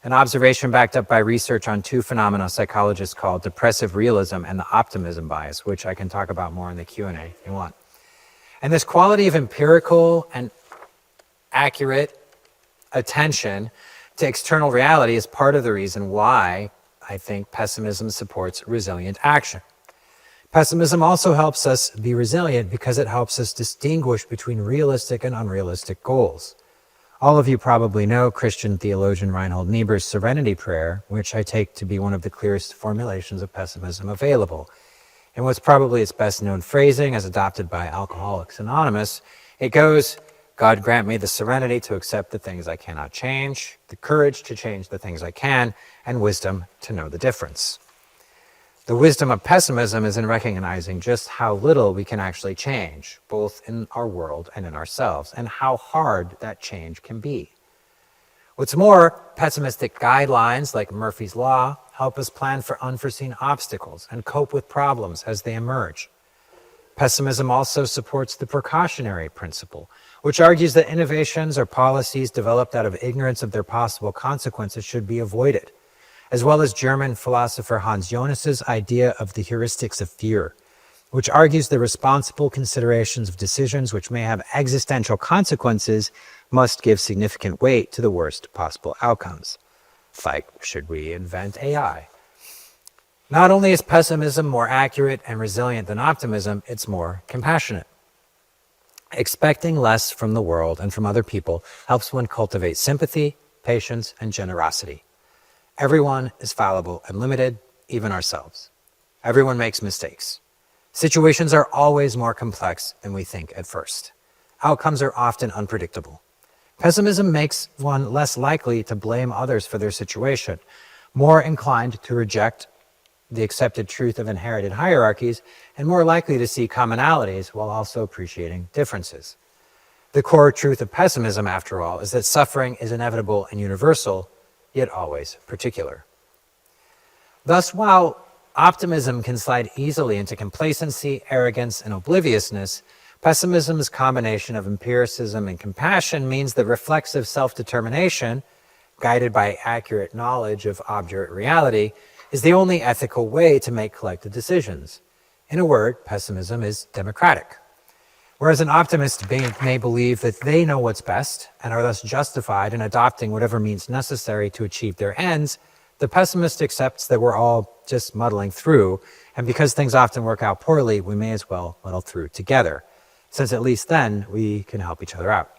An observation backed up by research on 2 phenomena psychologists call depressive realism and the optimism bias, which I can talk about more in the Q&A if you want. And this quality of empirical and accurate attention to external reality is part of the reason why I think pessimism supports resilient action. Pessimism also helps us be resilient because it helps us distinguish between realistic and unrealistic goals. All of you probably know Christian theologian Reinhold Niebuhr's Serenity Prayer, which I take to be one of the clearest formulations of pessimism available. And what's probably its best known phrasing, as adopted by Alcoholics Anonymous, it goes, God grant me the serenity to accept the things I cannot change, the courage to change the things I can, and wisdom to know the difference. The wisdom of pessimism is in recognizing just how little we can actually change, both in our world and in ourselves, and how hard that change can be. What's more, pessimistic guidelines like Murphy's Law help us plan for unforeseen obstacles and cope with problems as they emerge. Pessimism also supports the precautionary principle, which argues that innovations or policies developed out of ignorance of their possible consequences should be avoided, as well as German philosopher Hans Jonas's idea of the heuristics of fear, which argues the responsible considerations of decisions which may have existential consequences must give significant weight to the worst possible outcomes. Like, should we invent AI? Not only is pessimism more accurate and resilient than optimism, it's more compassionate. Expecting less from the world and from other people helps one cultivate sympathy, patience, and generosity. Everyone is fallible and limited, even ourselves. Everyone makes mistakes. Situations are always more complex than we think at first. Outcomes are often unpredictable. Pessimism makes one less likely to blame others for their situation, more inclined to reject the accepted truth of inherited hierarchies, and more likely to see commonalities while also appreciating differences. The core truth of pessimism, after all, is that suffering is inevitable and universal, yet always particular. Thus, while optimism can slide easily into complacency, arrogance, and obliviousness, pessimism's combination of empiricism and compassion means that reflexive self-determination, guided by accurate knowledge of obdurate reality, is the only ethical way to make collected decisions. In a word, pessimism is democratic. Whereas an optimist may believe that they know what's best and are thus justified in adopting whatever means necessary to achieve their ends, the pessimist accepts that we're all just muddling through, and because things often work out poorly, we may as well muddle through together, since at least then we can help each other out.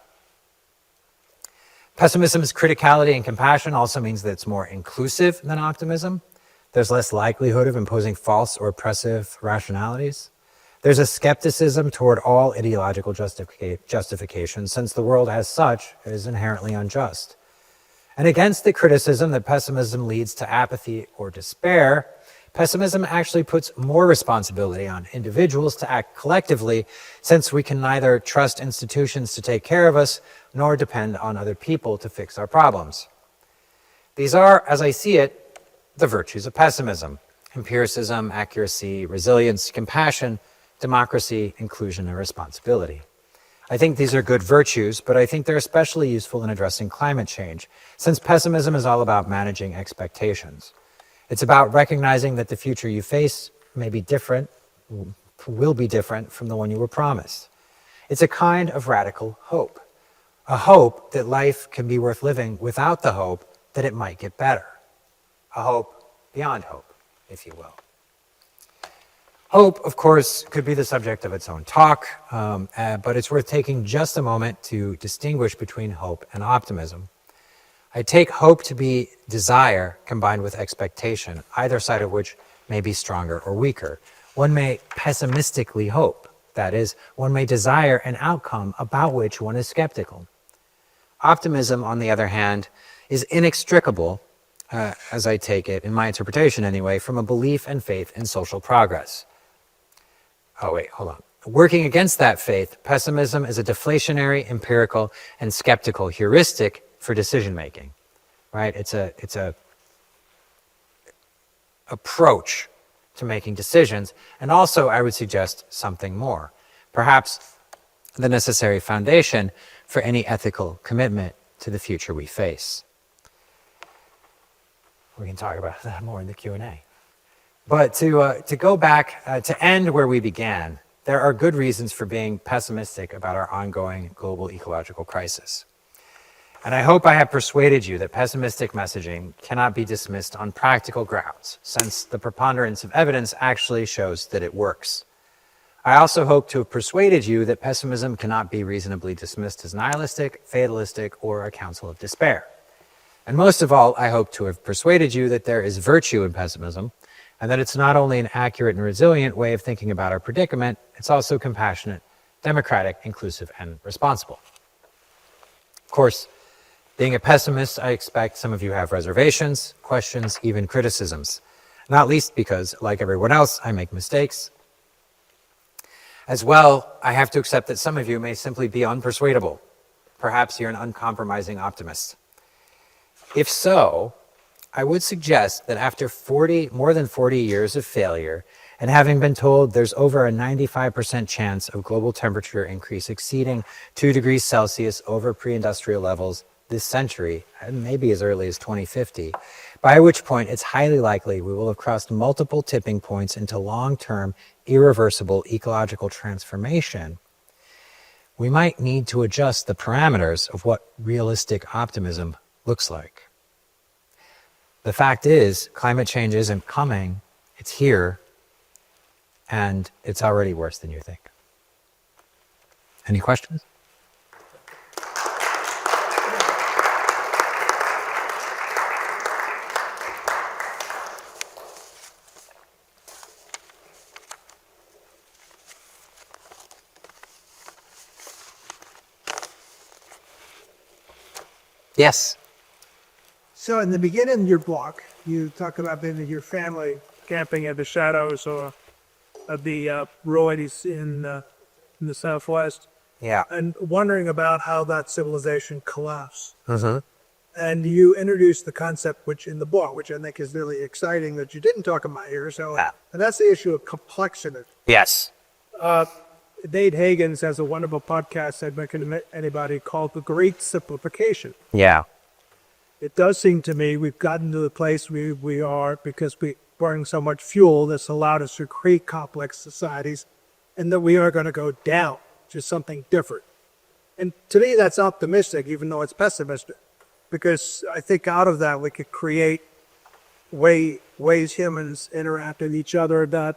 Pessimism's criticality and compassion also means that it's more inclusive than optimism. There's less likelihood of imposing false or oppressive rationalities. There's a skepticism toward all ideological justification, since the world as such is inherently unjust. And against the criticism that pessimism leads to apathy or despair, pessimism actually puts more responsibility on individuals to act collectively, since we can neither trust institutions to take care of us, nor depend on other people to fix our problems. These are, as I see it, the virtues of pessimism: empiricism, accuracy, resilience, compassion, democracy, inclusion, and responsibility. I think these are good virtues, but I think they're especially useful in addressing climate change, since pessimism is all about managing expectations. It's about recognizing that the future you face may be different, will be different from the one you were promised. It's a kind of radical hope, a hope that life can be worth living without the hope that it might get better, a hope beyond hope, if you will. Hope, of course, could be the subject of its own talk, but it's worth taking just a moment to distinguish between hope and optimism. I take hope to be desire combined with expectation, either side of which may be stronger or weaker. One may pessimistically hope, that is, one may desire an outcome about which one is skeptical. Optimism, on the other hand, is inextricable, as I take it, in my interpretation anyway, from a belief and faith in social progress. Oh, wait, hold on. Working against that faith, pessimism is a deflationary, empirical, and skeptical heuristic for decision making, right? It's a approach to making decisions. And also, I would suggest something more, perhaps the necessary foundation for any ethical commitment to the future we face. We can talk about that more in the Q&A. But to go back, to end where we began, there are good reasons for being pessimistic about our ongoing global ecological crisis. And I hope I have persuaded you that pessimistic messaging cannot be dismissed on practical grounds, since the preponderance of evidence actually shows that it works. I also hope to have persuaded you that pessimism cannot be reasonably dismissed as nihilistic, fatalistic, or a counsel of despair. And most of all, I hope to have persuaded you that there is virtue in pessimism, and that it's not only an accurate and resilient way of thinking about our predicament, it's also compassionate, democratic, inclusive, and responsible. Of course, being a pessimist, I expect some of you have reservations, questions, even criticisms, not least because, like everyone else, I make mistakes. As well, I have to accept that some of you may simply be unpersuadable. Perhaps you're an uncompromising optimist. If so, I would suggest that after more than 40 years of failure, and having been told there's over a 95% chance of global temperature increase exceeding 2 degrees Celsius over pre-industrial levels this century, and maybe as early as 2050, by which point it's highly likely we will have crossed multiple tipping points into long-term, irreversible ecological transformation, we might need to adjust the parameters of what realistic optimism looks like. The fact is, climate change isn't coming, it's here, and it's already worse than you think. Any questions? Yes. So in the beginning of your block, you talk about being with your family camping in the shadows or of the royalties in the Southwest. Yeah. And wondering about how that civilization collapsed. Mm-hmm. And you introduced the concept, which in the book, which I think is really exciting, that you didn't talk about here. So, Yeah. And that's the issue of complexity. Yes. Dave Hagens has a wonderful podcast I'd recommend anybody called The Great Simplification. Yeah. It does seem to me we've gotten to the place we are because we burn so much fuel that's allowed us to create complex societies, and that we are going to go down to something different. And to me, that's optimistic, even though it's pessimistic, because I think out of that we could create ways humans interact with each other that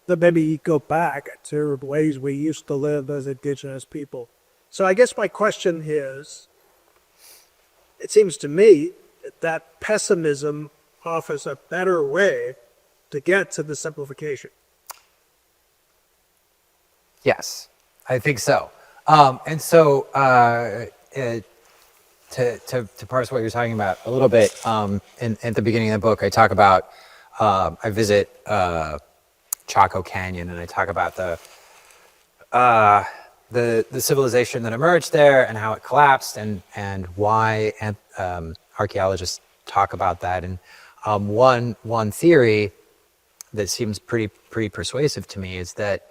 maybe go back to ways we used to live as indigenous people. So I guess my question is, it seems to me that pessimism offers a better way to get to the simplification. Yes, I think so. And so to parse what you're talking about a little bit, at the beginning of the book, I talk about, I visit Chaco Canyon, and I talk about the civilization that emerged there and how it collapsed, and why archaeologists talk about that. And one theory that seems pretty persuasive to me is that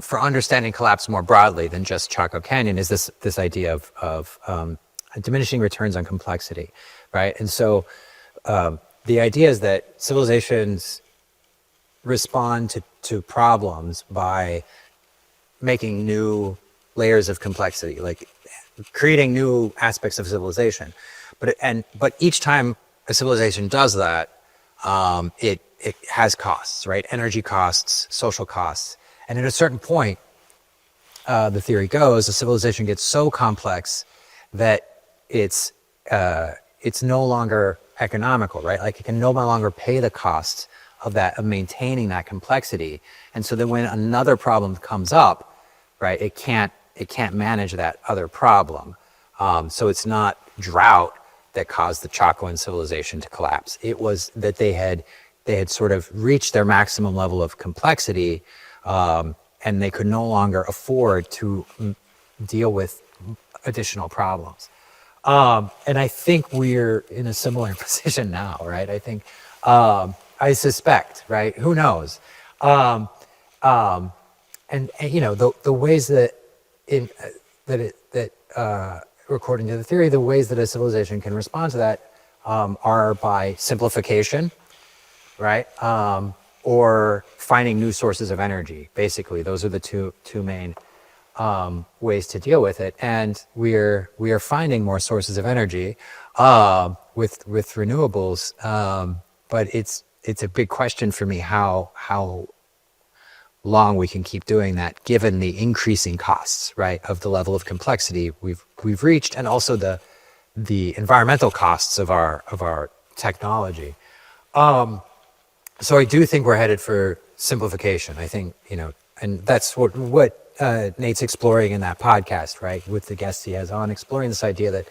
for understanding collapse more broadly than just Chaco Canyon is this idea of diminishing returns on complexity, right? And so the idea is that civilizations respond to problems by making new layers of complexity, like creating new aspects of civilization. But each time a civilization does that, it has costs, right? Energy costs, social costs. And at a certain point, the theory goes, a civilization gets so complex that it's no longer economical, right? Like it can no longer pay the costs of maintaining that complexity. And so then when another problem comes up, right, it can't manage that other problem. So it's not drought that caused the Chacoan civilization to collapse. It was that they had sort of reached their maximum level of complexity, and they could no longer afford to deal with additional problems. And I think we're in a similar position now, right? I think, I suspect, right? Who knows? And you know, the ways that in according to the theory, the ways that a civilization can respond to that are by simplification, right? Or finding new sources of energy. Basically, those are the two main ways to deal with it. And we are finding more sources of energy with renewables. But it's a big question for me how long we can keep doing that, given the increasing costs, right, of the level of complexity we've reached, and also the environmental costs of our technology. So I do think we're headed for simplification. I think, you know, and that's what Nate's exploring in that podcast, right, with the guests he has on, exploring this idea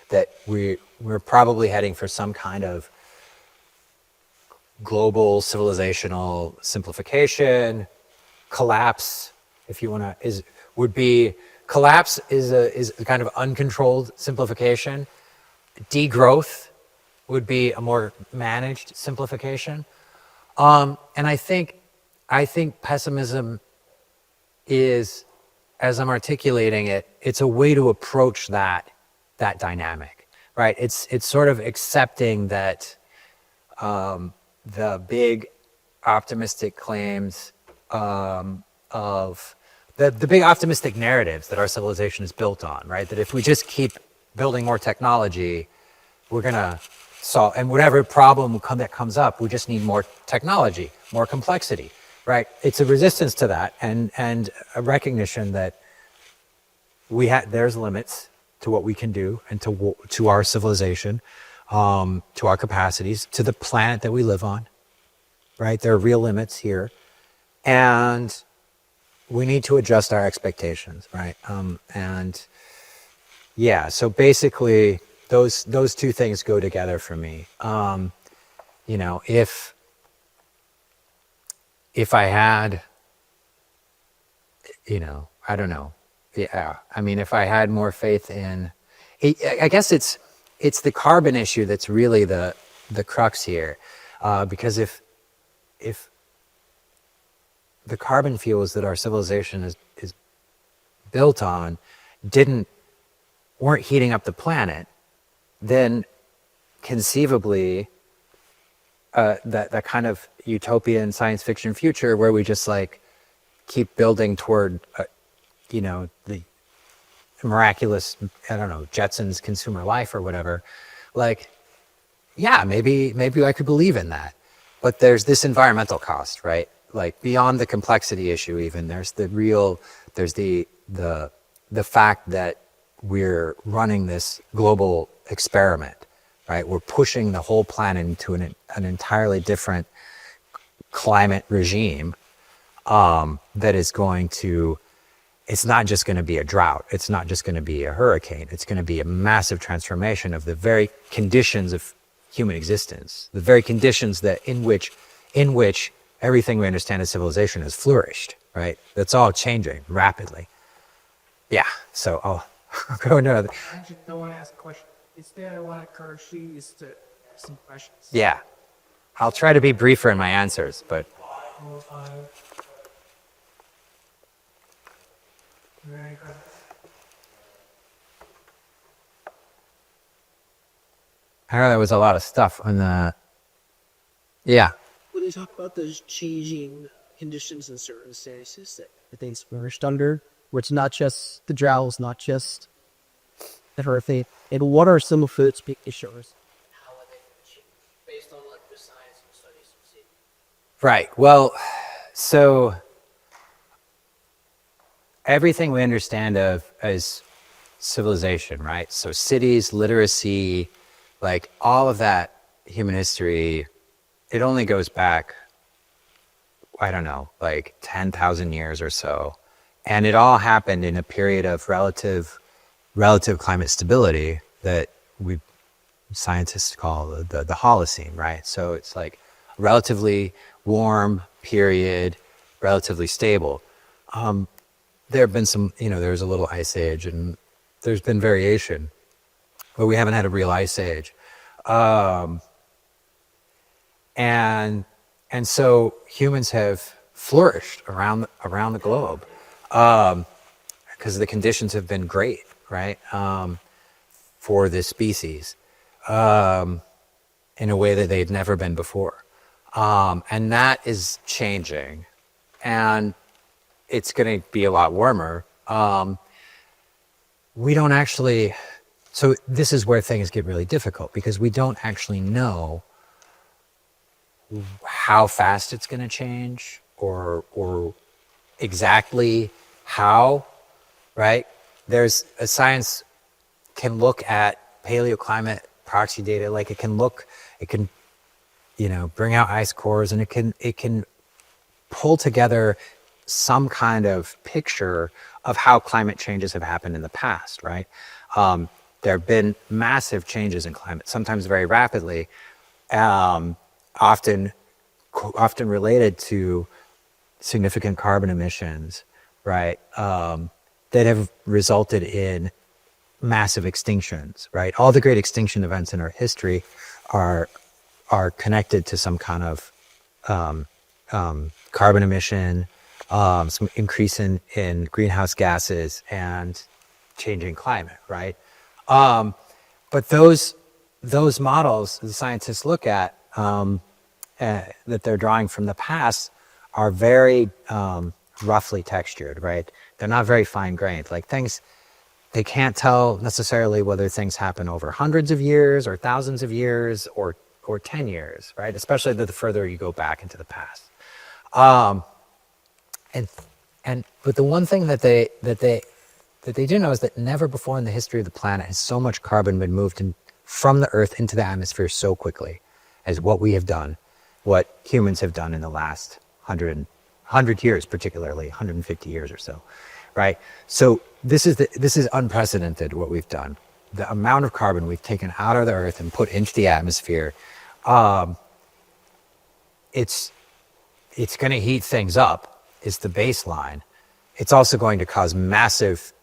that we're probably heading for some kind of global civilizational simplification. Collapse, if you want to, collapse is a kind of uncontrolled simplification. Degrowth would be a more managed simplification. And I think pessimism is, as I'm articulating it, it's a way to approach that dynamic, right? It's sort of accepting that the big optimistic claims of the big optimistic narratives that our civilization is built on, right? That if we just keep building more technology, we're gonna solve, and whatever problem that comes up, we just need more technology, more complexity, right? It's a resistance to that, and a recognition that there's limits to what we can do, and to our civilization, to our capacities, to the planet that we live on, right? There are real limits here. And we need to adjust our expectations, right? And yeah, so basically those two things go together for me. You know, if I had, you know, I don't know. Yeah, I mean, if I had more faith in, I guess it's the carbon issue that's really the crux here, because if the carbon fuels that our civilization is built on weren't heating up the planet, then conceivably that kind of utopian science fiction future where we just like keep building toward you know, the miraculous, I don't know, Jetsons consumer life or whatever, like, yeah, maybe I could believe in that. But there's this environmental cost, right? Like beyond the complexity issue, even there's the fact that we're running this global experiment, right? We're pushing the whole planet into an entirely different climate regime that is going to, it's not just going to be a drought. It's not just going to be a hurricane. It's going to be a massive transformation of the very conditions of human existence, the very conditions that in which everything we understand as civilization has flourished, right? That's all changing rapidly. Yeah, so I'll go into another. I just don't want to ask a question. Instead, I want to encourage you to ask some questions. Yeah, I'll try to be briefer in my answers, but Very good. I know there was a lot of stuff on the, yeah. When you talk about those changing conditions and circumstances that things flourished under, where it's not just the drought, it's not just the hurricane, and what are some of its big issues? How are they achieved based on like the science and studies you see? Right, well, so everything we understand of as civilization, right? So cities, literacy, like all of that human history, it only goes back, I don't know, like 10,000 years or so. And it all happened in a period of relative climate stability that scientists call the Holocene, right? So it's like relatively warm period, relatively stable. There have been some, you know, there was a little ice age and there's been variation. but we haven't had a real ice age. Um, and and so humans have flourished around the globe because the conditions have been great, right, for this species in a way that they've never been before, and that is changing, and it's going to be a lot warmer. We don't actually. So this is where things get really difficult because we don't actually know how fast it's going to change or exactly how, right? There's a science can look at paleoclimate proxy data, like it can, bring out ice cores, and it can pull together some kind of picture of how climate changes have happened in the past, right? There have been massive changes in climate, sometimes very rapidly, often related to significant carbon emissions, right? That have resulted in massive extinctions, right? All the great extinction events in our history are connected to some kind of carbon emission, some increase in greenhouse gases, and changing climate, right? But those models the scientists look at that they're drawing from the past are very roughly textured, right? They're not very fine grained. Like things, they can't tell necessarily whether things happen over hundreds of years or thousands of years or 10 years, right? Especially the further you go back into the past. But the one thing that they do know is that never before in the history of the planet has so much carbon been moved from the Earth into the atmosphere so quickly as what we have done, what humans have done in the last 100 years, particularly 150 years or so, right? So this is unprecedented what we've done. The amount of carbon we've taken out of the Earth and put into the atmosphere, it's going to heat things up. It's the baseline. It's also going to cause massive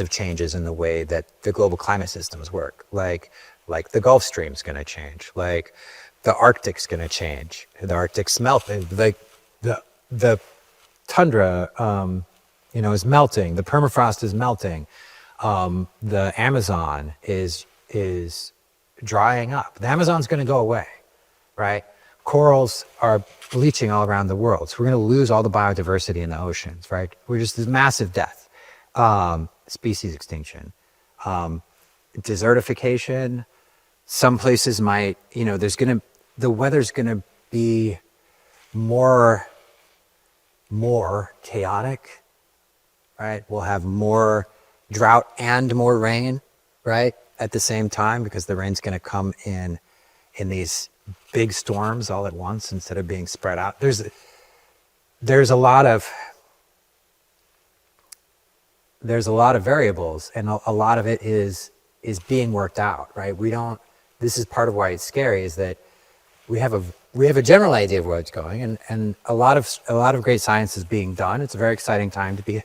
changes in the way that the global climate systems work. Like the Gulf Stream's going to change. Like the Arctic's going to change. The Arctic's melting. Like the tundra, is melting. The permafrost is melting. The Amazon is drying up. The Amazon's going to go away, right? Corals are bleaching all around the world. So we're going to lose all the biodiversity in the oceans, right? We're just this massive death, species extinction, desertification. Some places might, the weather's going to be more chaotic, right? We'll have more drought and more rain, right? At the same time, because the rain's going to come in these big storms all at once instead of being spread out. There's a lot of variables, and a lot of it is being worked out, right? This is part of why it's scary, is that we have a general idea of where it's going, and a lot of great science is being done. It's a very exciting time to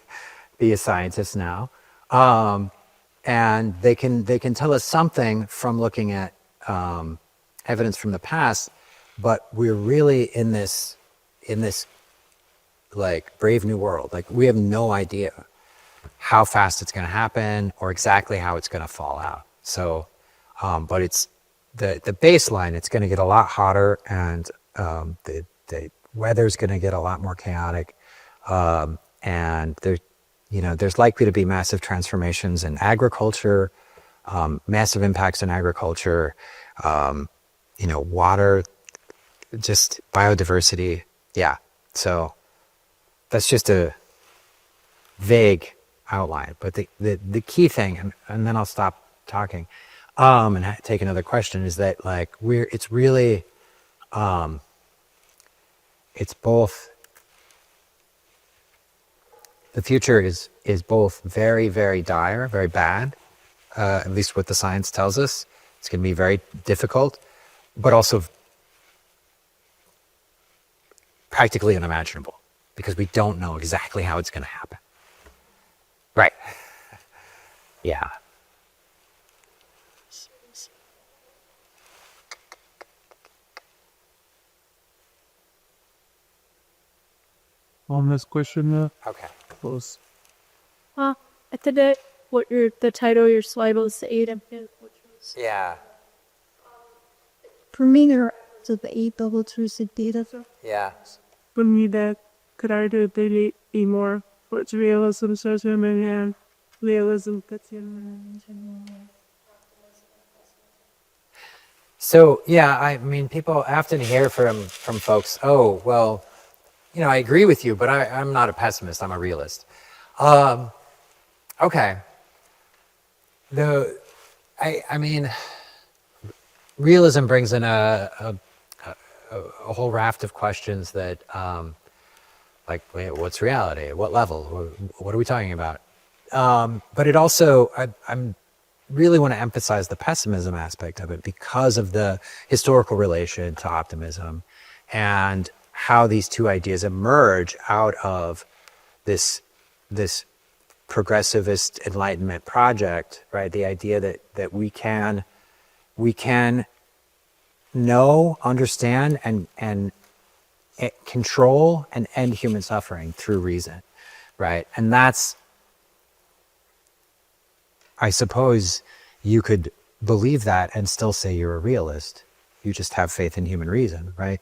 be a scientist now, and they can tell us something from looking at evidence from the past, but we're really in this like brave new world. Like we have no idea how fast it's going to happen or exactly how it's going to fall out. So, but it's the baseline. It's going to get a lot hotter, and the weather's going to get a lot more chaotic, and there's likely to be massive transformations in agriculture, massive impacts in agriculture. Water, just biodiversity. Yeah. So that's just a vague outline, but the key thing, and then I'll stop talking, and take another question, is that like it's really, it's both, the future is both very, very dire, very bad, at least what the science tells us. It's going to be very difficult, but also practically unimaginable because we don't know exactly how it's going to happen. Right. Yeah. on this question. Okay. Close. I think that what the title of your slide was 8 and 10, which was Yeah. Premier to the 8 data. Yeah. For me, that could argue they be more towards realism, socialism, and realism. That's So yeah, I mean, people often hear from folks, oh, well, you know, I agree with you, but I'm not a pessimist. I'm a realist. Okay. I mean, realism brings in a whole raft of questions that, like, wait, what's reality? At what level? What are we talking about? But it also, I'm really want to emphasize the pessimism aspect of it because of the historical relation to optimism and how these two ideas emerge out of this progressivist enlightenment project, right? The idea that we can know, understand, and control and end human suffering through reason, right? And that's, I suppose you could believe that and still say you're a realist. You just have faith in human reason, right?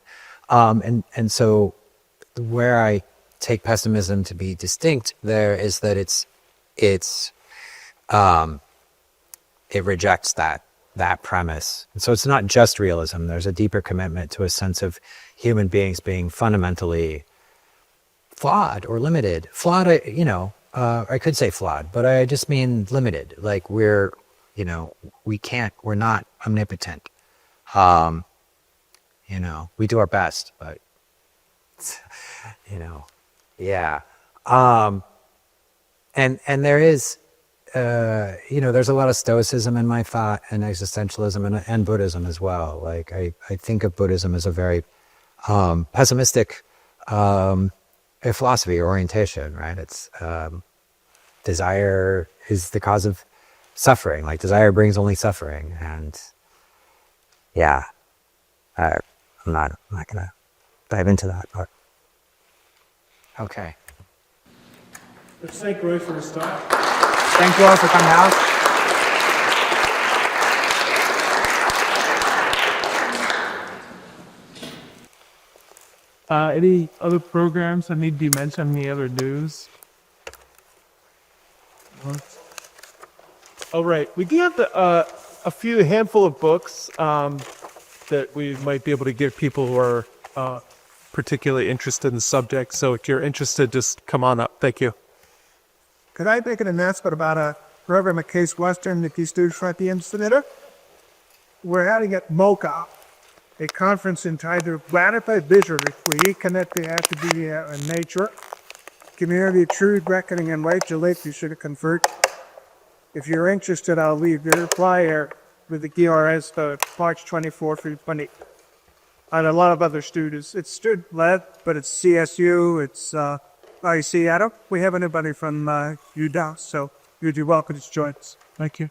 And so where I take pessimism to be distinct there is that it rejects that premise. And so it's not just realism. There's a deeper commitment to a sense of human beings being fundamentally flawed or limited. Flawed, I could say flawed, but I just mean limited. Like we're not omnipotent. We do our best, but yeah. And there is, there's a lot of stoicism in my thought and existentialism and Buddhism as well. Like I think of Buddhism as a very pessimistic philosophy or orientation, right? It's desire is the cause of suffering. Like desire brings only suffering, and yeah, I'm not gonna dive into that part. Okay. Let's thank Roy for his talk. Thank you all for coming out. Any other programs that need to be mentioned? Any other news? All right, we do have a handful of books that we might be able to give people who are particularly interested in the subject. So if you're interested, just come on up. Thank you. Could I make an announcement about a program at Case Western that these students might be interested in? We're having at MOCA a conference entitled Ratified Vision, where you connect the academia and nature, community, truth, reckoning, and right to life you should convert. If you're interested, I'll leave your flyer with the GRS for March 24 through 20. And a lot of other students. It's student-led, but it's CSU, it's IC. We have anybody from UW, so you'd be welcome to join us. Thank you.